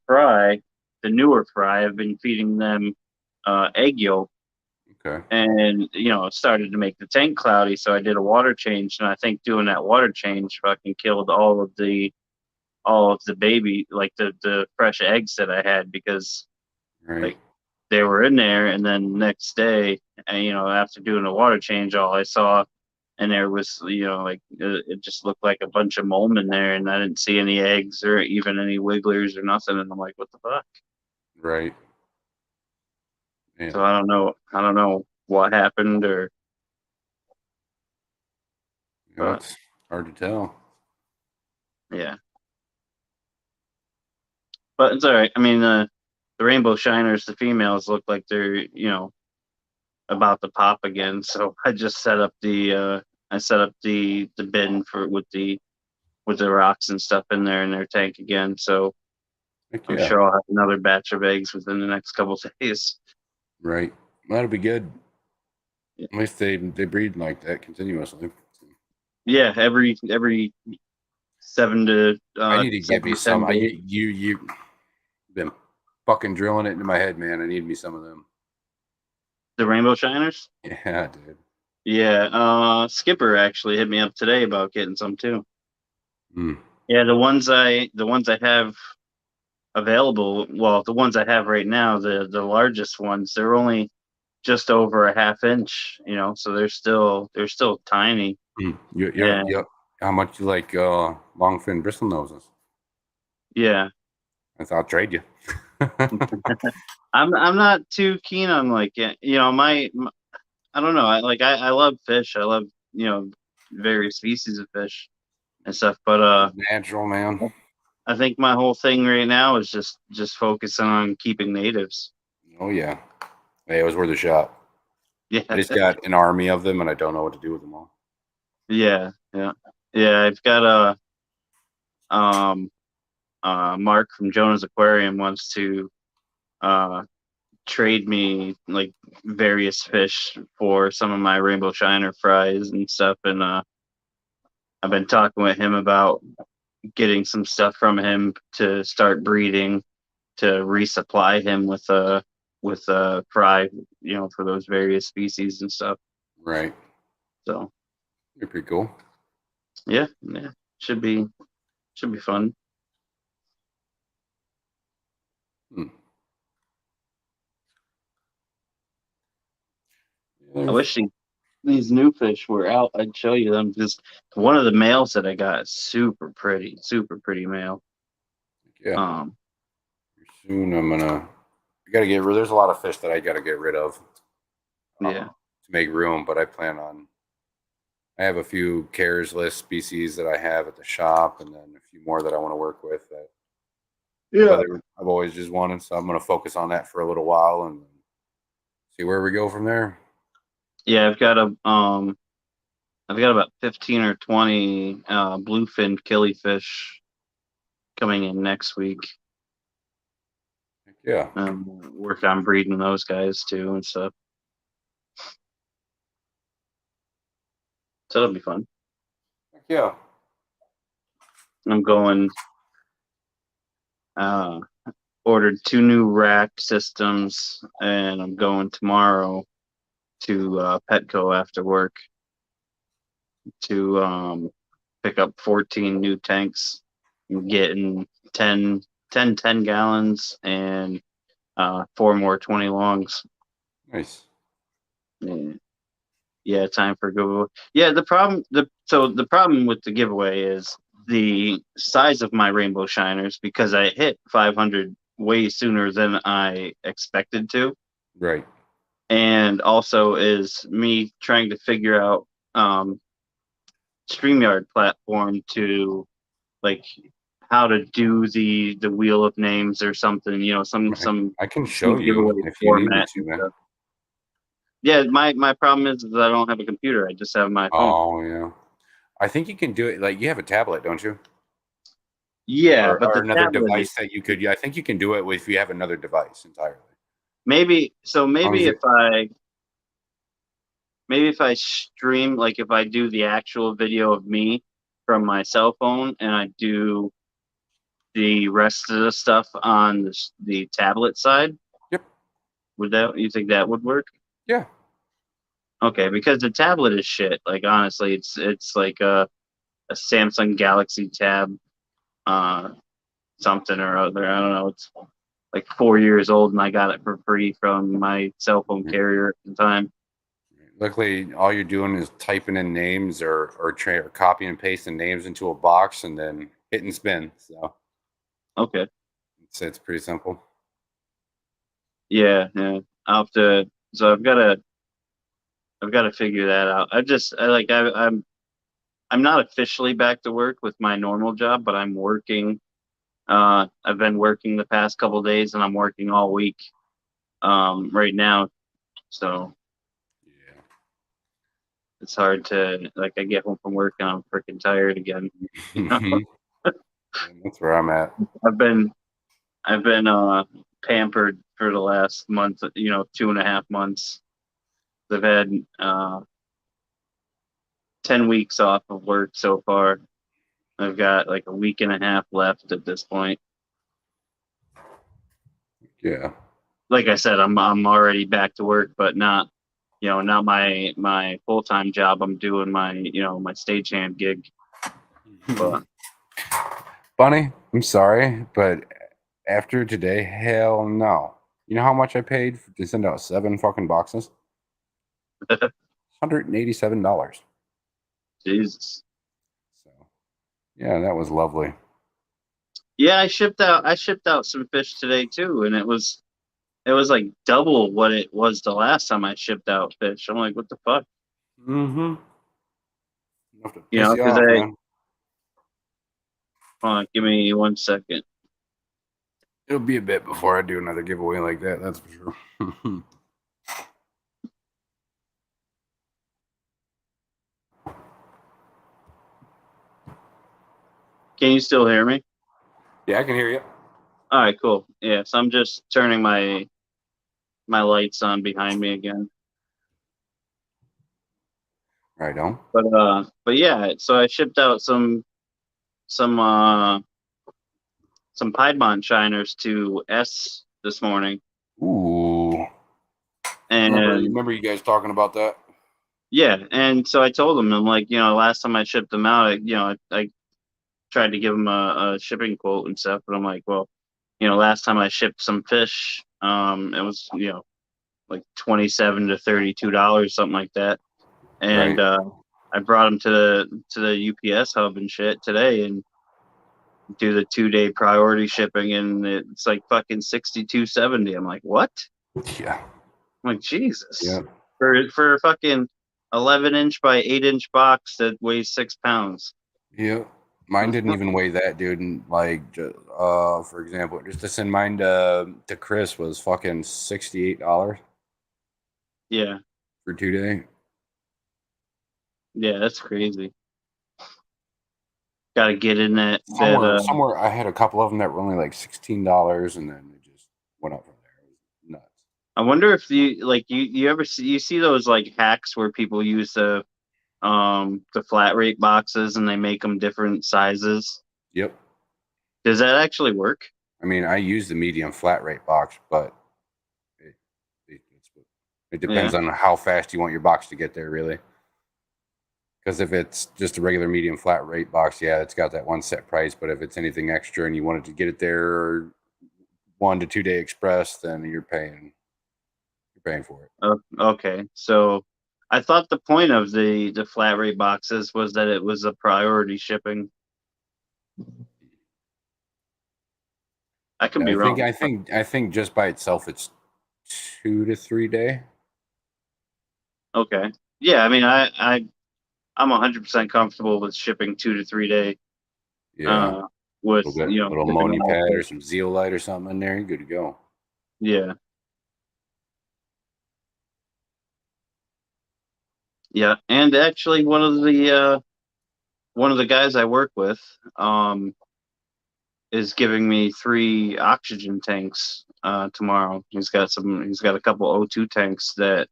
newer fry. I've been feeding them egg yolk. Okay. And it started to make the tank cloudy, so I did a water change, and I think doing that water change fucking killed all of the baby, like the fresh eggs that I had, because Right. like they were in there, and then next day, and after doing the water change, all I saw, and there was like it just looked like a bunch of mulm in there, and I didn't see any eggs or even any wigglers or nothing, and I'm like, what the fuck? Right. Man. So I don't know what happened, or but It's hard to tell. yeah. But it's all right. I mean, the rainbow shiners, the females look like they're about to pop again. So I just set up the bin for with the rocks and stuff in their tank again. So Heck I'm yeah. sure I'll have another batch of eggs within the next couple of days. Right. That'll be good. Yeah, At least they breed like that continuously. yeah, every I need to get me 10 some. days. You been fucking drilling it into my head, man. I need me some of them. The rainbow shiners. Yeah, dude. Yeah, Skipper actually hit me up today about getting some too. Mm. Yeah, the ones I have available, well, the ones I have right now, the largest ones, they're only just over a half inch, so they're still tiny. Mm. And How much you like long fin bristle noses? yeah, I'll trade you. I'm not too keen on like my I don't know. I love fish. I love various species of fish and stuff. But Natural, man. I think my whole thing right now is just focusing on keeping natives. Oh yeah. Hey, it was worth a shot. Yeah, I just got an army of them, and I don't know what to do with them all. yeah, yeah, yeah. I've got um Mark from Jonah's Aquarium wants to uh trade me like various fish for some of my rainbow shiner fries and stuff, and I've been talking with him about getting some stuff from him to start breeding, to resupply him with fry, for those various species and stuff. Right. So You're pretty cool. yeah, yeah, should be fun. Hmm. I Yeah, wish these new fish were out. I'd show you them, because one of the males that I got is super pretty male. yeah. Um, Soon I gotta get rid. There's a lot of fish that I gotta get rid of yeah, to make room, but I have a few cares list species that I have at the shop, and then a few more that I want to work with that yeah, I've always just wanted. So I'm gonna focus on that for a little while and see where we go from there. yeah. I've got about 15 or 20 bluefin killifish coming in next week. Yeah. Work on breeding those guys too and stuff. So that'll be fun. Yeah. I'm going, ordered 2 new rack systems, and I'm going tomorrow to Petco after work to pick up 14 new tanks, and getting 10 gallons and 4 more 20 longs. Nice. Yeah, time for giveaway. Yeah, the problem with the giveaway is the size of my rainbow shiners, because I hit 500 way sooner than I expected to. Right. And also is me trying to figure out StreamYard platform to like how to do the wheel of names or something, some I can show you giveaway if you need me format to, and man. stuff. Yeah, my problem is that I don't have a computer. I just have my phone. Oh yeah. I think you can do it. Like you have a tablet, don't you? Yeah, but Or the another tablet is device that you could. Yeah, I think you can do it if you have another device entirely. maybe As long as maybe if I stream, like if I do the actual video of me from my cell phone and I do the rest of the stuff on the tablet side, Yep. you think that would work? Yeah. Okay, because the tablet is shit. Like honestly, it's like a Samsung Galaxy Tab, uh, something or other. I don't know. It's like 4 years old, and I got it for free from my cell phone carrier at the time. Luckily, all you're doing is typing in names or copying and pasting names into a box and then hit and spin. So Okay. it's pretty simple. Yeah, yeah. I'll have to. So I've got to figure that out. I'm not officially back to work with my normal job, but I'm working. I've been working the past couple days, and I'm working all week right now. So Yeah. it's hard to I get home from work and I'm freaking tired again. That's where I'm at. I've been pampered for the last month, 2.5 months. I've had 10 weeks off of work so far. I've got like a week and a half left at this point. Yeah. Like I said, I'm already back to work, but not not my full-time job. I'm doing my my stagehand gig. But Bunny, I'm sorry, but after today, hell no. You know how much I paid to send out 7 fucking boxes? $187. Jesus. So yeah, that was lovely. Yeah, I shipped out some fish today too, and it was like double what it was the last time I shipped out fish. I'm like, what the fuck? Mm-hmm. Enough to piss you Because off, man. hold on, give me 1 second. It'll be a bit before I do another giveaway like that, that's for sure. Can you still hear me? Yeah, I can hear you. All right, cool. Yeah, so I'm just turning my lights on behind me again. Right on. But yeah, so I shipped out some Piedmont shiners to S this morning, Ooh. and Remember you guys talking about that? yeah, and so I told them, I'm like, last time I shipped them out, I tried to give them a shipping quote and stuff, but I'm like, well, last time I shipped some fish, it was like $27 to $32, something like that, and Right. I brought them to the UPS hub and shit today, and do the 2-day priority shipping, and it's like fucking $62.70. I'm like, what? Yeah. I'm like, Jesus. Yeah. For a fucking 11-inch by 8-inch box that weighs 6 pounds. Yeah. Mine didn't even weigh that, dude. And like, for example, just to send mine to Chris was fucking $68 Yeah. for 2 day. Yeah, that's crazy. Got to get in that. Somewhere I had a couple of them that were only like $16, and then it just went up from there. It was nuts. I wonder if you ever see those like hacks where people use the flat rate boxes and they make them different sizes. Yep. Does that actually work? I mean, I use the medium flat rate box, but it depends Yeah. on how fast you want your box to get there, really. Because if it's just a regular medium flat rate box, yeah, it's got that one set price. But if it's anything extra and you wanted to get it there 1 to 2 day express, then you're paying for it. Okay, so I thought the point of the flat rate boxes was that it was a priority shipping. I could be wrong. I think just by itself, it's 2 to 3 day. Okay, yeah, I mean, I'm 100% comfortable with shipping 2 to 3 day. Yeah, Uh, with little shipping ammonia all pad or fish. some zeolite or something in there. You're good to go. Yeah, yeah, and actually, one of the guys I work with, is giving me 3 oxygen tanks tomorrow. He's got a couple O2 tanks that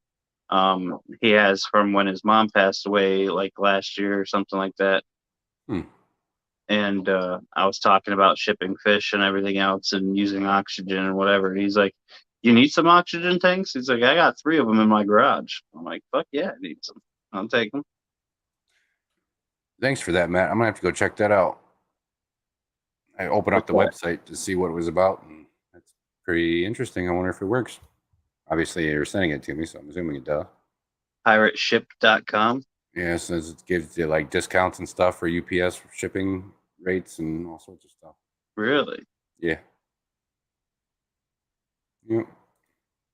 he has from when his mom passed away like last year or something like that. Hmm. And I was talking about shipping fish and everything else and using oxygen and whatever. And he's like, "You need some oxygen tanks?" He's like, "I got 3 of them in my garage." I'm like, "Fuck yeah, I need some. I'll take them." Thanks for that, Matt. I'm gonna have to go check that out. I opened up What's the that? website to see what it was about, and that's pretty interesting. I wonder if it works. Obviously, you're sending it to me, so I'm assuming it does. Pirateship.com. Yeah, since it gives you like discounts and stuff for UPS shipping rates and all sorts of stuff. Really? Yeah. Yep.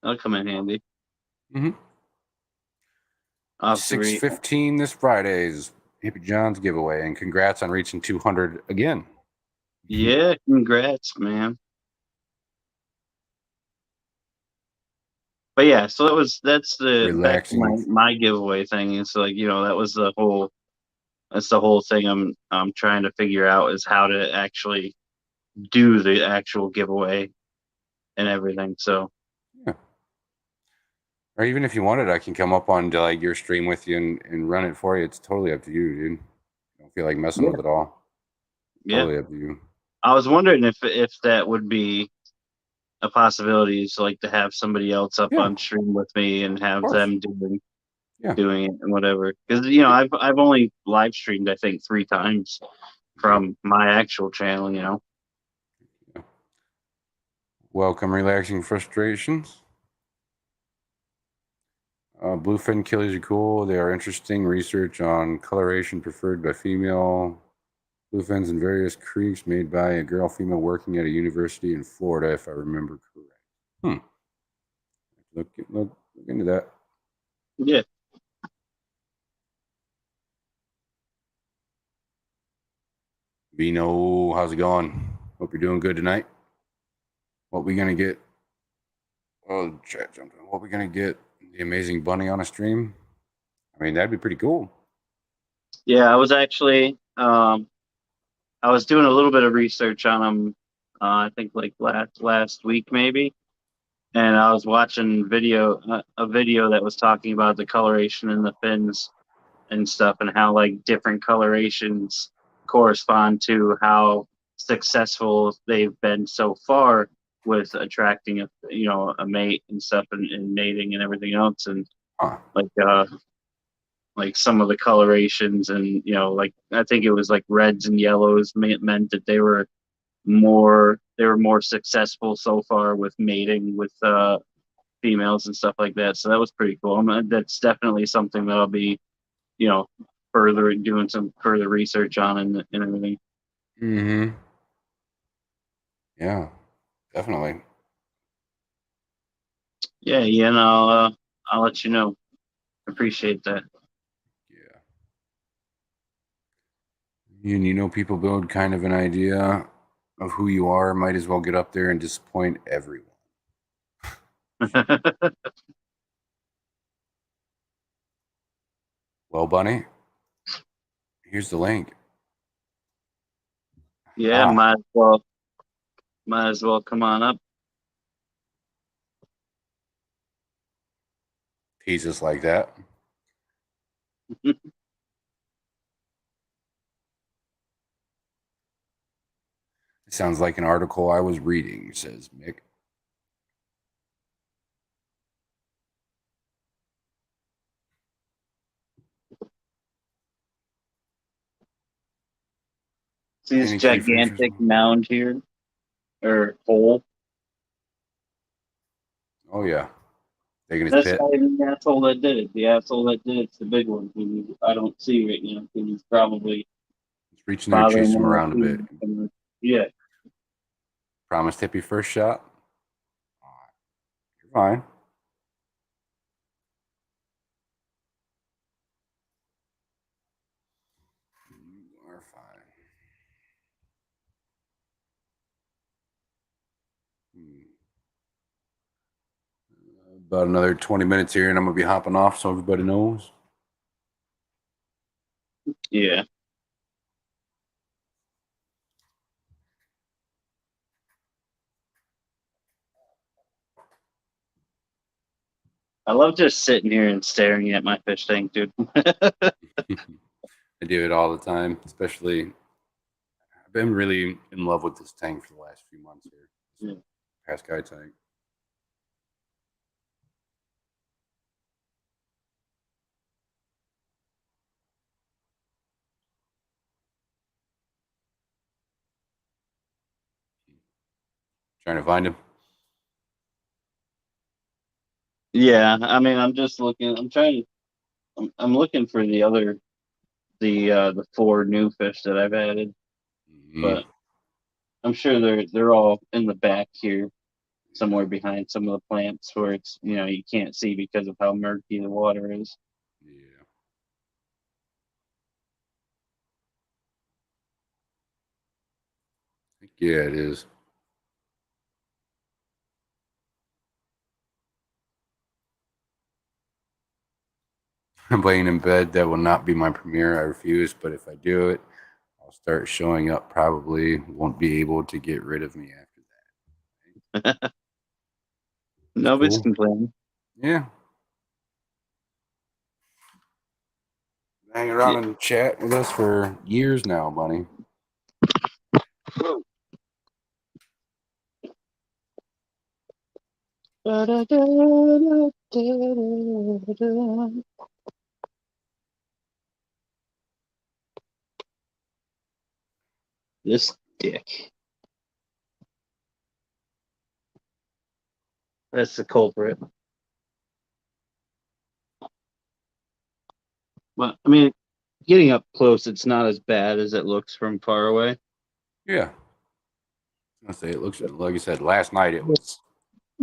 That'll come in handy. Mm-hmm. I'll have to read. 6:15 this Friday's Hippie John's giveaway, and congrats on reaching 200 again. Yeah, congrats, man. But yeah, so that's the back to Relaxing. my giveaway thing. It's like, that's the whole thing I'm trying to figure out is how to actually do the actual giveaway and everything. So Yeah. Or even if you wanted, I can come up on to like your stream with you and run it for you. It's totally up to you, dude. Don't feel like messing yeah, with it all. yeah. Totally up to you. I was wondering if that would be a possibility, is like to have somebody else up Yeah, on stream with me and of have course. them Yeah. doing it and whatever. Because Yeah. I've only live streamed I think 3 times Yeah. from my actual channel. Yeah. Welcome, relaxing frustrations. Bluefin killies are cool. They are interesting. Research on coloration preferred by female bluefins in various creeks made by a girl female working at a university in Florida, if I remember correct. Look into that. Yeah. Vino, how's it going? Hope you're doing good tonight. What we gonna get? Oh, chat jumped in. What we gonna get? The amazing bunny on a stream? I mean, that'd be pretty cool. Yeah, I was actually I was doing a little bit of research on them. I think like last week maybe, and I was watching a video that was talking about the coloration in the fins and stuff, and how like different colorations correspond to how successful they've been so far with attracting a mate and stuff, and mating and everything else, and Huh. like some of the colorations, and like I think it was like reds and yellows meant that they were more successful so far with mating with females and stuff like that. So that was pretty cool. That's definitely something that I'll be you know further doing some further research on and everything. Mm-hmm. Yeah, definitely. Yeah, yeah, and I'll let you know. Appreciate that. Yeah. And people build kind of an idea of who you are. Might as well get up there and disappoint everyone. Well, Bunny, here's the link. Yeah, Ah, might as well come on up. pieces like that. It sounds like an article I was reading, says Mick. See this Any tree fish or gigantic something? mound here, or hole? Oh yeah, taking his That's pit. not even the asshole that did it. The asshole that did it's the big one who I don't see right now because he's probably Just reach in there, bothering chase him one of around a the bit. females. Yeah, Promised hippie first shot. All right, you're fine. You are fine. Hmm. About another 20 minutes here, and I'm gonna be hopping off, so everybody knows. yeah. I love just sitting here and staring at my fish tank, dude. I do it all the time, especially. I've been really in love with this tank for the last few months here. This Yeah. Pascal tank. Trying to find him. Yeah, I mean, I'm just looking. I'm trying. I'm looking for the 4 new fish that I've added, Mm-hmm. but I'm sure they're all in the back here, somewhere behind some of the plants where it's you can't see because of how murky the water is. Yeah. Yeah, it is. I'm laying in bed. That will not be my premiere. I refuse. But if I do it, I'll start showing up. Probably won't be able to get rid of me after that. That's Nobody's cool. complaining. Yeah. Hang Yeah. around and chat with us for years now, buddy. This dick. That's the culprit. But I mean, getting up close, it's not as bad as it looks from far away. Yeah. I say it looks like you said last night. It The was.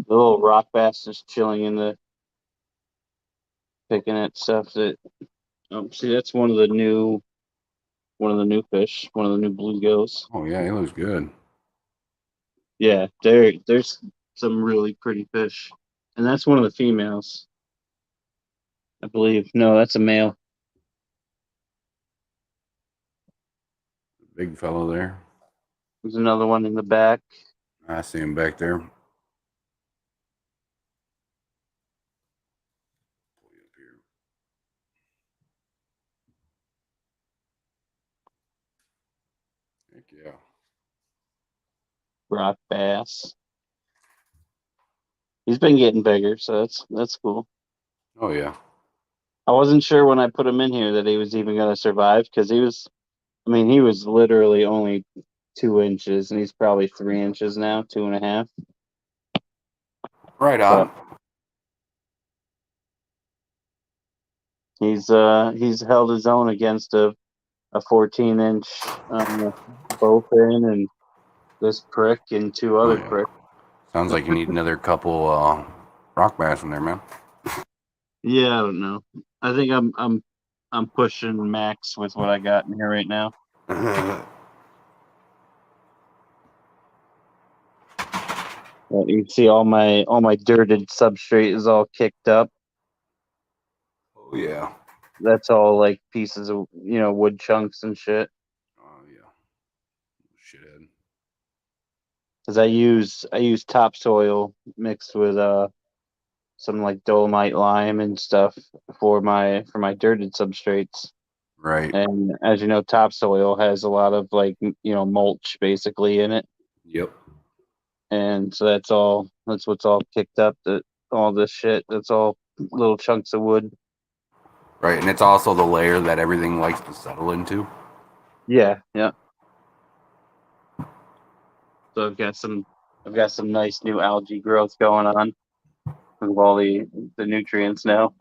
little rock bass just chilling in the picking at stuff that. See, that's one of the new fish, one of the new bluegills. Oh yeah, it looks good. Yeah, there's some really pretty fish, and that's one of the females, I believe. No, that's a male. Big fellow there. There's another one in the back. I see him back there. Pull you up here. Heck yeah. Rock bass. He's been getting bigger, so that's cool. Oh yeah. I wasn't sure when I put him in here that he was even going to survive because I mean, he was literally only 2 inches, and he's probably 3 inches now, 2.5. Right But on. he's held his own against a 14-inch bowfin and this prick and 2 Oh other yeah. pricks. Sounds like you need another couple rock bass in there, man. Yeah, I don't know. I think I'm pushing max with what I got in here right now. Oh You can see all my dirted substrate is all kicked up. yeah. That's all like pieces of wood chunks and shit. Oh yeah. Shithead. Because I use topsoil mixed with some like dolomite lime and stuff for my dirted substrates. Right. And as you know, topsoil has a lot of like mulch basically in it, Yep. and so that's what's all kicked up. That all this shit. That's all little chunks of wood. Right, and it's also the layer that everything likes to settle into. Yeah, yeah. So I've got some nice new algae growth going on with all the nutrients now.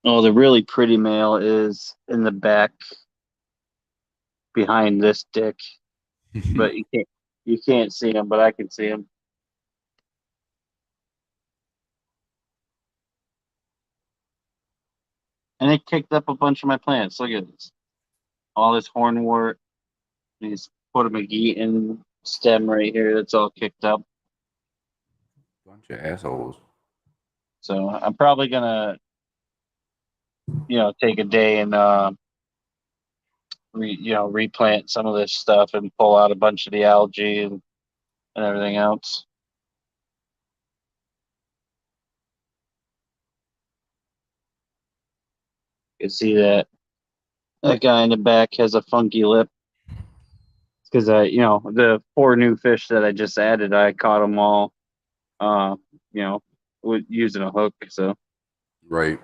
Oh, the really pretty male is in the back behind this dick, but you can't see him, but I can see him. And it kicked up a bunch of my plants. Look at this. All this hornwort, these Portamagee stem right here that's all kicked up. Bunch of assholes. So I'm probably gonna, take a day and replant some of this stuff and pull out a bunch of the algae and everything else. You can see that guy in the back has a funky lip because the 4 new fish that I just added, I caught them all, with using a hook. So Right.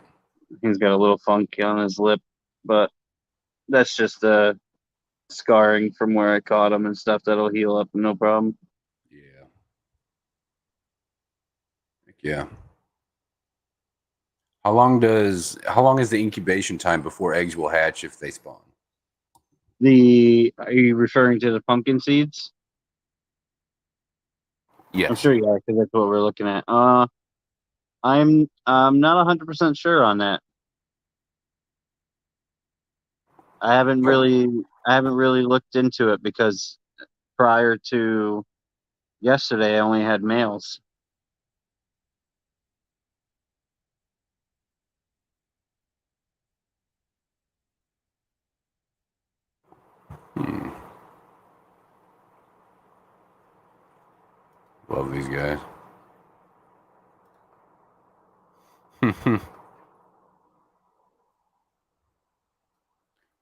he's got a little funky on his lip, but that's just the scarring from where I caught him and stuff. That'll heal up, no problem. Yeah. Heck yeah. How long is the incubation time before eggs will hatch if they spawn? Are you referring to the pumpkin seeds? I'm Yes. sure you are, because that's what we're looking at. I'm not 100% sure on that. I haven't really looked into it because prior to yesterday I only had males. Hmm. Love these guys.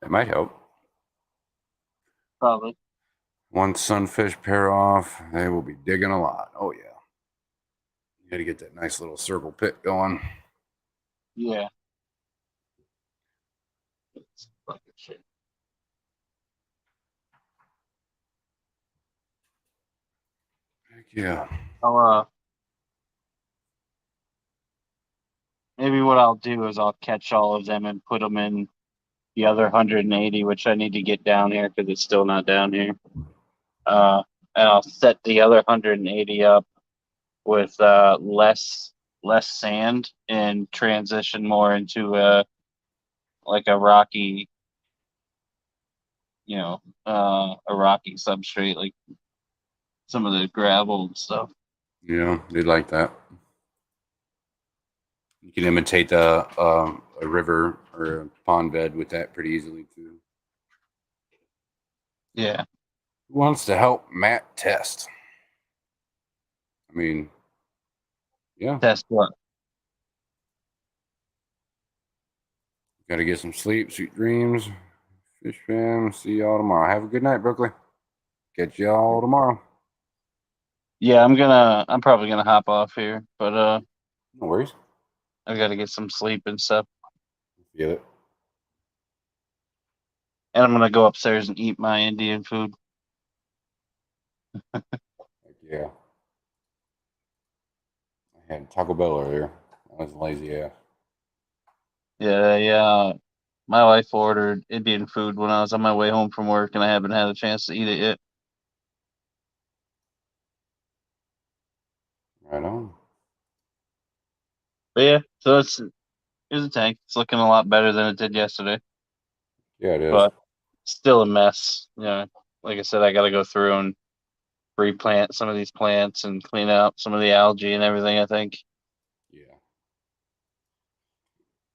That might help. Probably. Once sunfish pair off, they will be digging a lot. Oh yeah. You got to get that nice little circle pit going. Yeah. It's fucking shit. Heck yeah. I'll, maybe what I'll do is I'll catch all of them and put them in the other 180, which I need to get down here because it's still not down here. Uh, and I'll set the other 180 up with less sand and transition more into a rocky, a rocky substrate, like some of the gravel and stuff. Yeah, they like that. You can imitate a river or a pond bed with that pretty easily too. Yeah. Who wants to help Matt test? I mean, yeah, Test what? got to get some sleep, sweet dreams, fish fam. See y'all tomorrow. Have a good night, Brooklyn. Catch y'all tomorrow. Yeah, I'm probably gonna hop off here, but No worries. I gotta get some sleep and stuff. Feel it. And I'm gonna go upstairs and eat my Indian food. Heck yeah. I had Taco Bell earlier. I was lazy ass. Yeah, yeah. My wife ordered Indian food when I was on my way home from work, and I haven't had a chance to eat it yet. Right on. But yeah, so here's the tank. It's looking a lot better than it did yesterday, Yeah, it is. but still a mess. Like I said, I got to go through and replant some of these plants and clean out some of the algae and everything, I think. Yeah.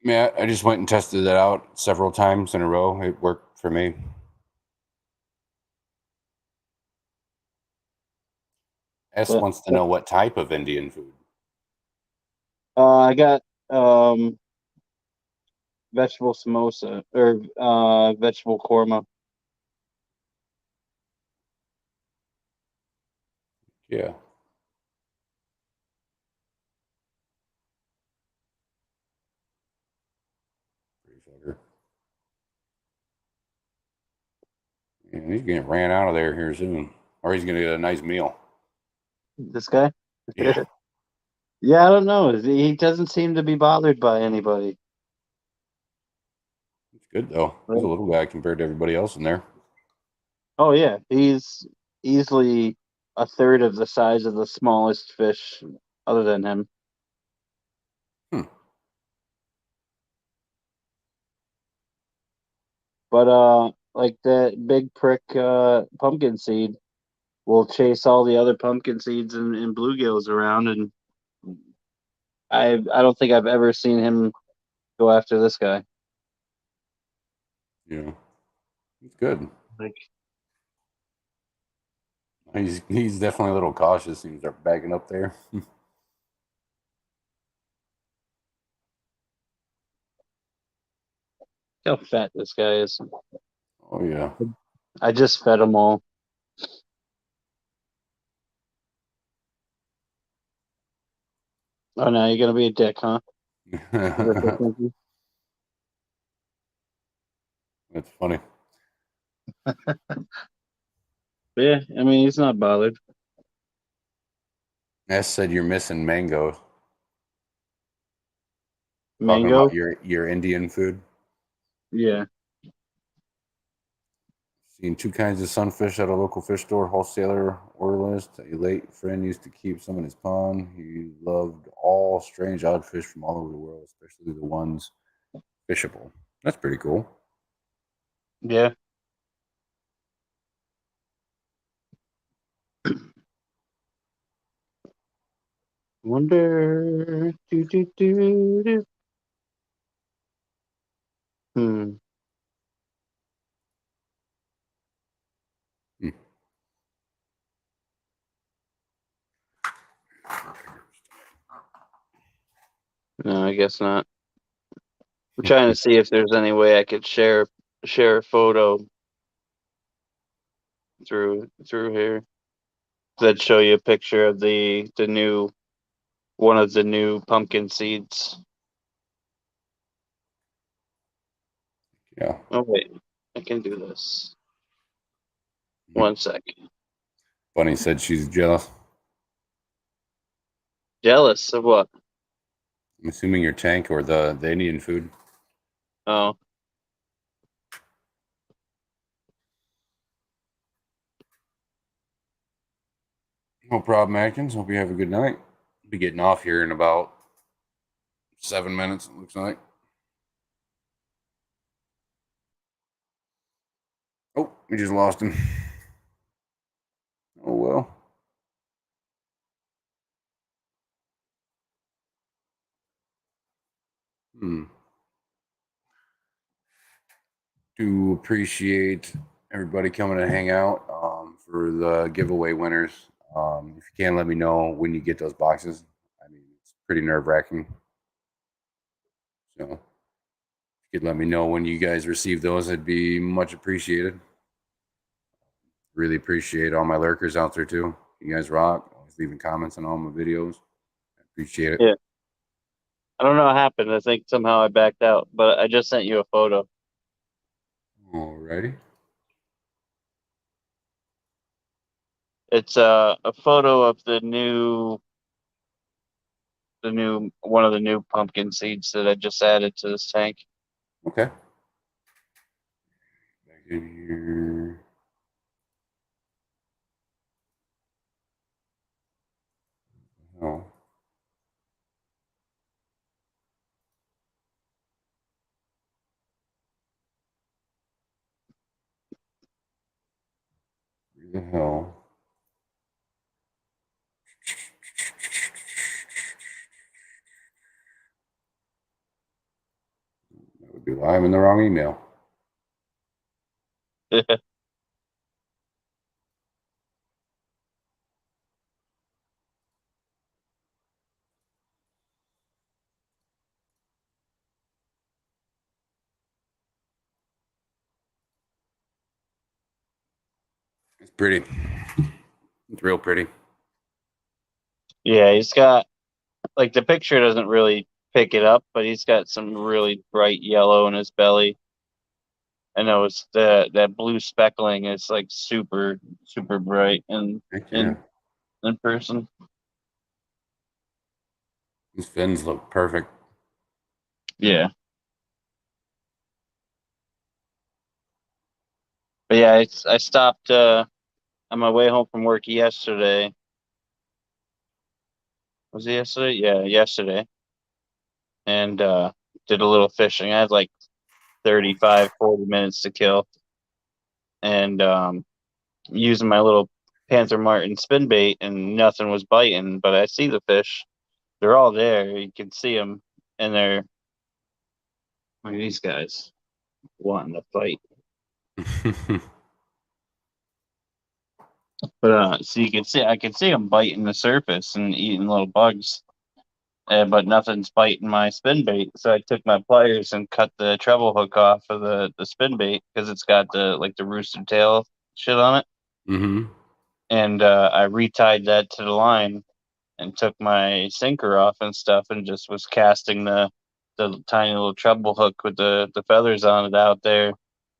Yeah, I just went and tested it out several times in a row. It worked for me. S But wants to know what type of Indian food. I got vegetable samosa or vegetable korma. Yeah. Pretty fucker. He's getting ran out of there here soon, or he's gonna get a nice meal. This guy? Yeah, Yeah, I don't know. He doesn't seem to be bothered by anybody. it's good though. He's a Right? little guy compared to everybody else in there. Oh yeah, he's easily a third of the size of the smallest fish other than him. Hmm. But like that big prick pumpkin seed will chase all the other pumpkin seeds and bluegills around, and I don't think I've ever seen him go after this guy. Yeah, it's good. Like, He's definitely a little cautious. He start backing up there. how fat this guy is. Oh yeah. I just fed them all. Oh, now you're gonna be a dick, huh? That's funny. Yeah, I mean he's not bothered. S said you're missing mango. Talking Mango, about your Indian food. yeah. Seen two kinds of sunfish at a local fish store. Wholesaler order list. A late friend used to keep some in his pond. He loved all strange odd fish from all over the world, especially the ones fishable. That's pretty cool. Yeah. Wonder. Do. Hmm. Hmm. No, I guess not. I'm trying to see if there's any way I could share a photo through here that'd show you a picture of the new one of the new pumpkin seeds. Yeah. Oh wait, I can do this. Hmm. 1 sec. Bunny said she's jealous. Jealous of what? I'm assuming your tank or the Indian food. Oh, No problem, Atkins. Hope you have a good night. Be getting off here in about 7 minutes, it looks like. Oh, we just lost him. Oh well. Hmm. Do appreciate everybody coming to hang out for the giveaway winners. If you can, let me know when you get those boxes. I mean, it's pretty nerve wracking. So, if you could let me know when you guys receive those, it'd be much appreciated. Really appreciate all my lurkers out there too. You guys rock. Always leaving comments on all my videos. I appreciate it. yeah. I don't know what happened. I think somehow I backed out, but I just sent you a photo. Alrighty. It's a photo of the new one of the new pumpkin seeds that I just added to this tank. Okay. Back in here. Oh, where the hell? That would be why I'm in the wrong email. It's pretty. It's real pretty. Yeah, he's got like the picture doesn't really pick it up, but he's got some really bright yellow in his belly. I know it's that blue speckling is like super bright and Heck yeah. in person. These fins look perfect. Yeah. But yeah, I stopped on my way home from work yesterday. Was it yesterday? Yeah, yesterday. And did a little fishing. I had like 35, 40 minutes to kill. And using my little Panther Martin spin bait, and nothing was biting. But I see the fish; they're all there. You can see them, and they're like these guys wanting to fight. But so you can see, I can see them biting the surface and eating little bugs. But nothing's biting my spin bait. So I took my pliers and cut the treble hook off of the spin bait because it's got the rooster tail shit on it. Mm-hmm. And I retied that to the line and took my sinker off and stuff and just was casting the tiny little treble hook with the feathers on it out there.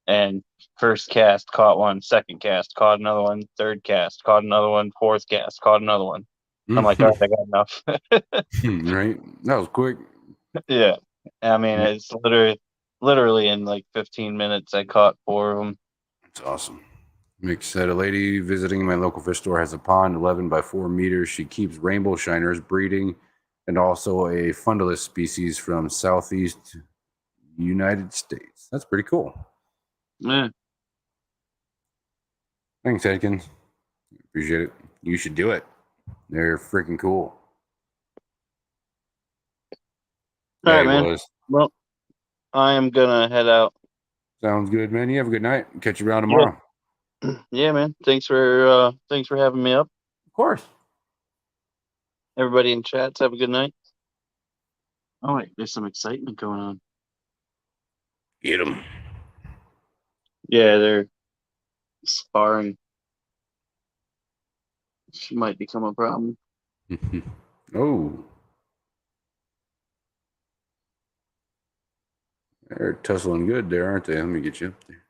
And first cast caught one, second cast caught another one, third cast caught another one, fourth cast caught another one. I'm like, all right, I got enough. Right. That was quick. Yeah, I mean it's literally in like 15 minutes I caught four of them. It's awesome. Mick said a lady visiting my local fish store has a pond 11 by 4 meters. She keeps rainbow shiners breeding and also a fundulus species from southeast United States. That's pretty cool. Yeah. Thanks, Edkins. Appreciate it. You should do it. They're freaking cool. All Yeah, right, he man. was. Well, I am gonna head out. Sounds good, man. You have a good night. Catch you around Yeah, tomorrow. yeah, man. Thanks for having me up. Of course. Everybody in chats, have a good night. Oh wait, there's some excitement going on. Get them. Yeah, they're sparring. She might become a problem. Oh, they're tussling good there, aren't they? Let me get you up there.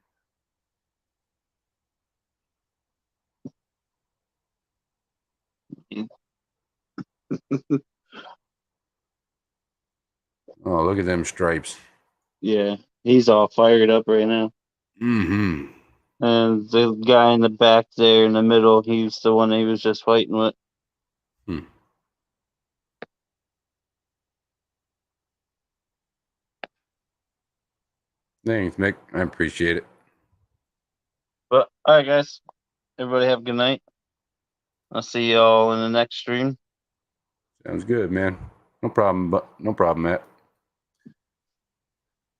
Oh, look at them stripes. Yeah, he's all fired up right now. Mm-hmm. And the guy in the back there in the middle, he's the one he was just fighting with. Hmm. Thanks, Mick. I appreciate it. But all right, guys, everybody have a good night. I'll see y'all in the next stream. Sounds good, man. No problem, but no problem, Matt.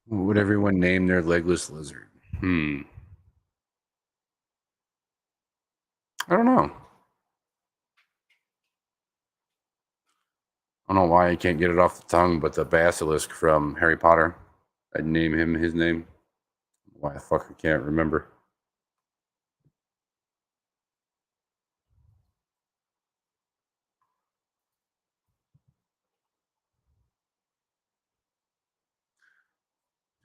What would everyone name their legless lizard? I don't know. I don't know why I can't get it off the tongue, but the basilisk from Harry Potter. I'd name him his name. Why the fuck I can't remember.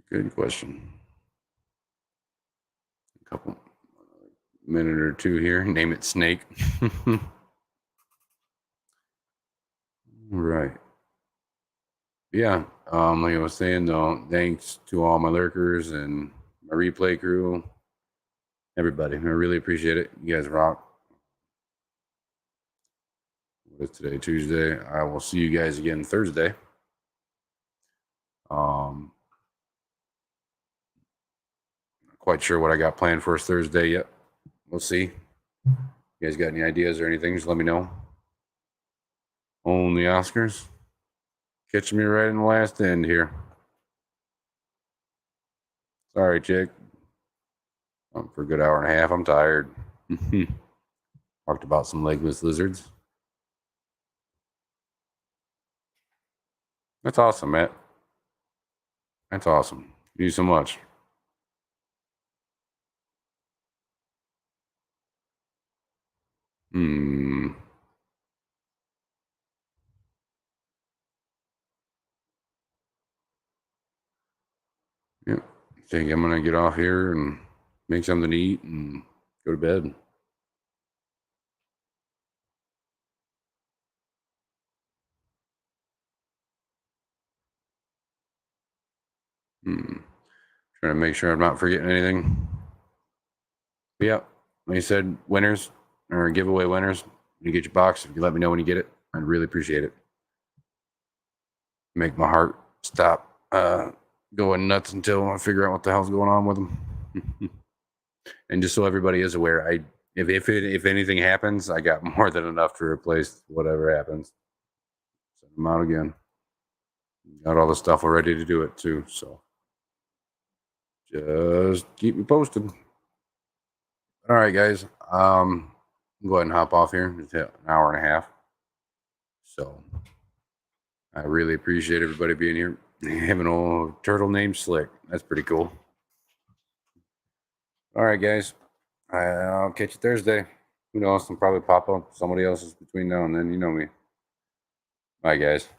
Good question. A couple minute or two here. Name it Snake. Right. Yeah. Like I was saying though, thanks to all my lurkers and my replay crew. Everybody. I really appreciate it. You guys rock. What is today? Tuesday. I will see you guys again Thursday. Not quite sure what I got planned for us Thursday yet. We'll see. You guys got any ideas or anything? Just let me know. Only Oscars. Catching me right in the last end here. Sorry, chick. For a good hour and a half. I'm tired. Talked about some legless lizards. That's awesome, Matt. That's awesome. Thank you so much. Hmm. Yep. think I'm gonna get off here and make something to eat and go to bed. Trying to make sure I'm not forgetting anything. But yeah, like I said, winners or giveaway winners, you get your box. If you let me know when you get it, I'd really appreciate it. Make my heart stop going nuts until I figure out what the hell's going on with them. And just so everybody is aware, if anything happens, I got more than enough to replace whatever happens. Send them out again. Got all the stuff ready to do it too. So just keep me posted. All right, guys. I'll go ahead and hop off here. It's an hour and a half. So I really appreciate everybody being here. I have an old turtle named Slick. That's pretty cool. All right, guys. I'll catch you Thursday. Who knows? I'll probably pop up somebody else's between now and then. You know me. Bye, guys.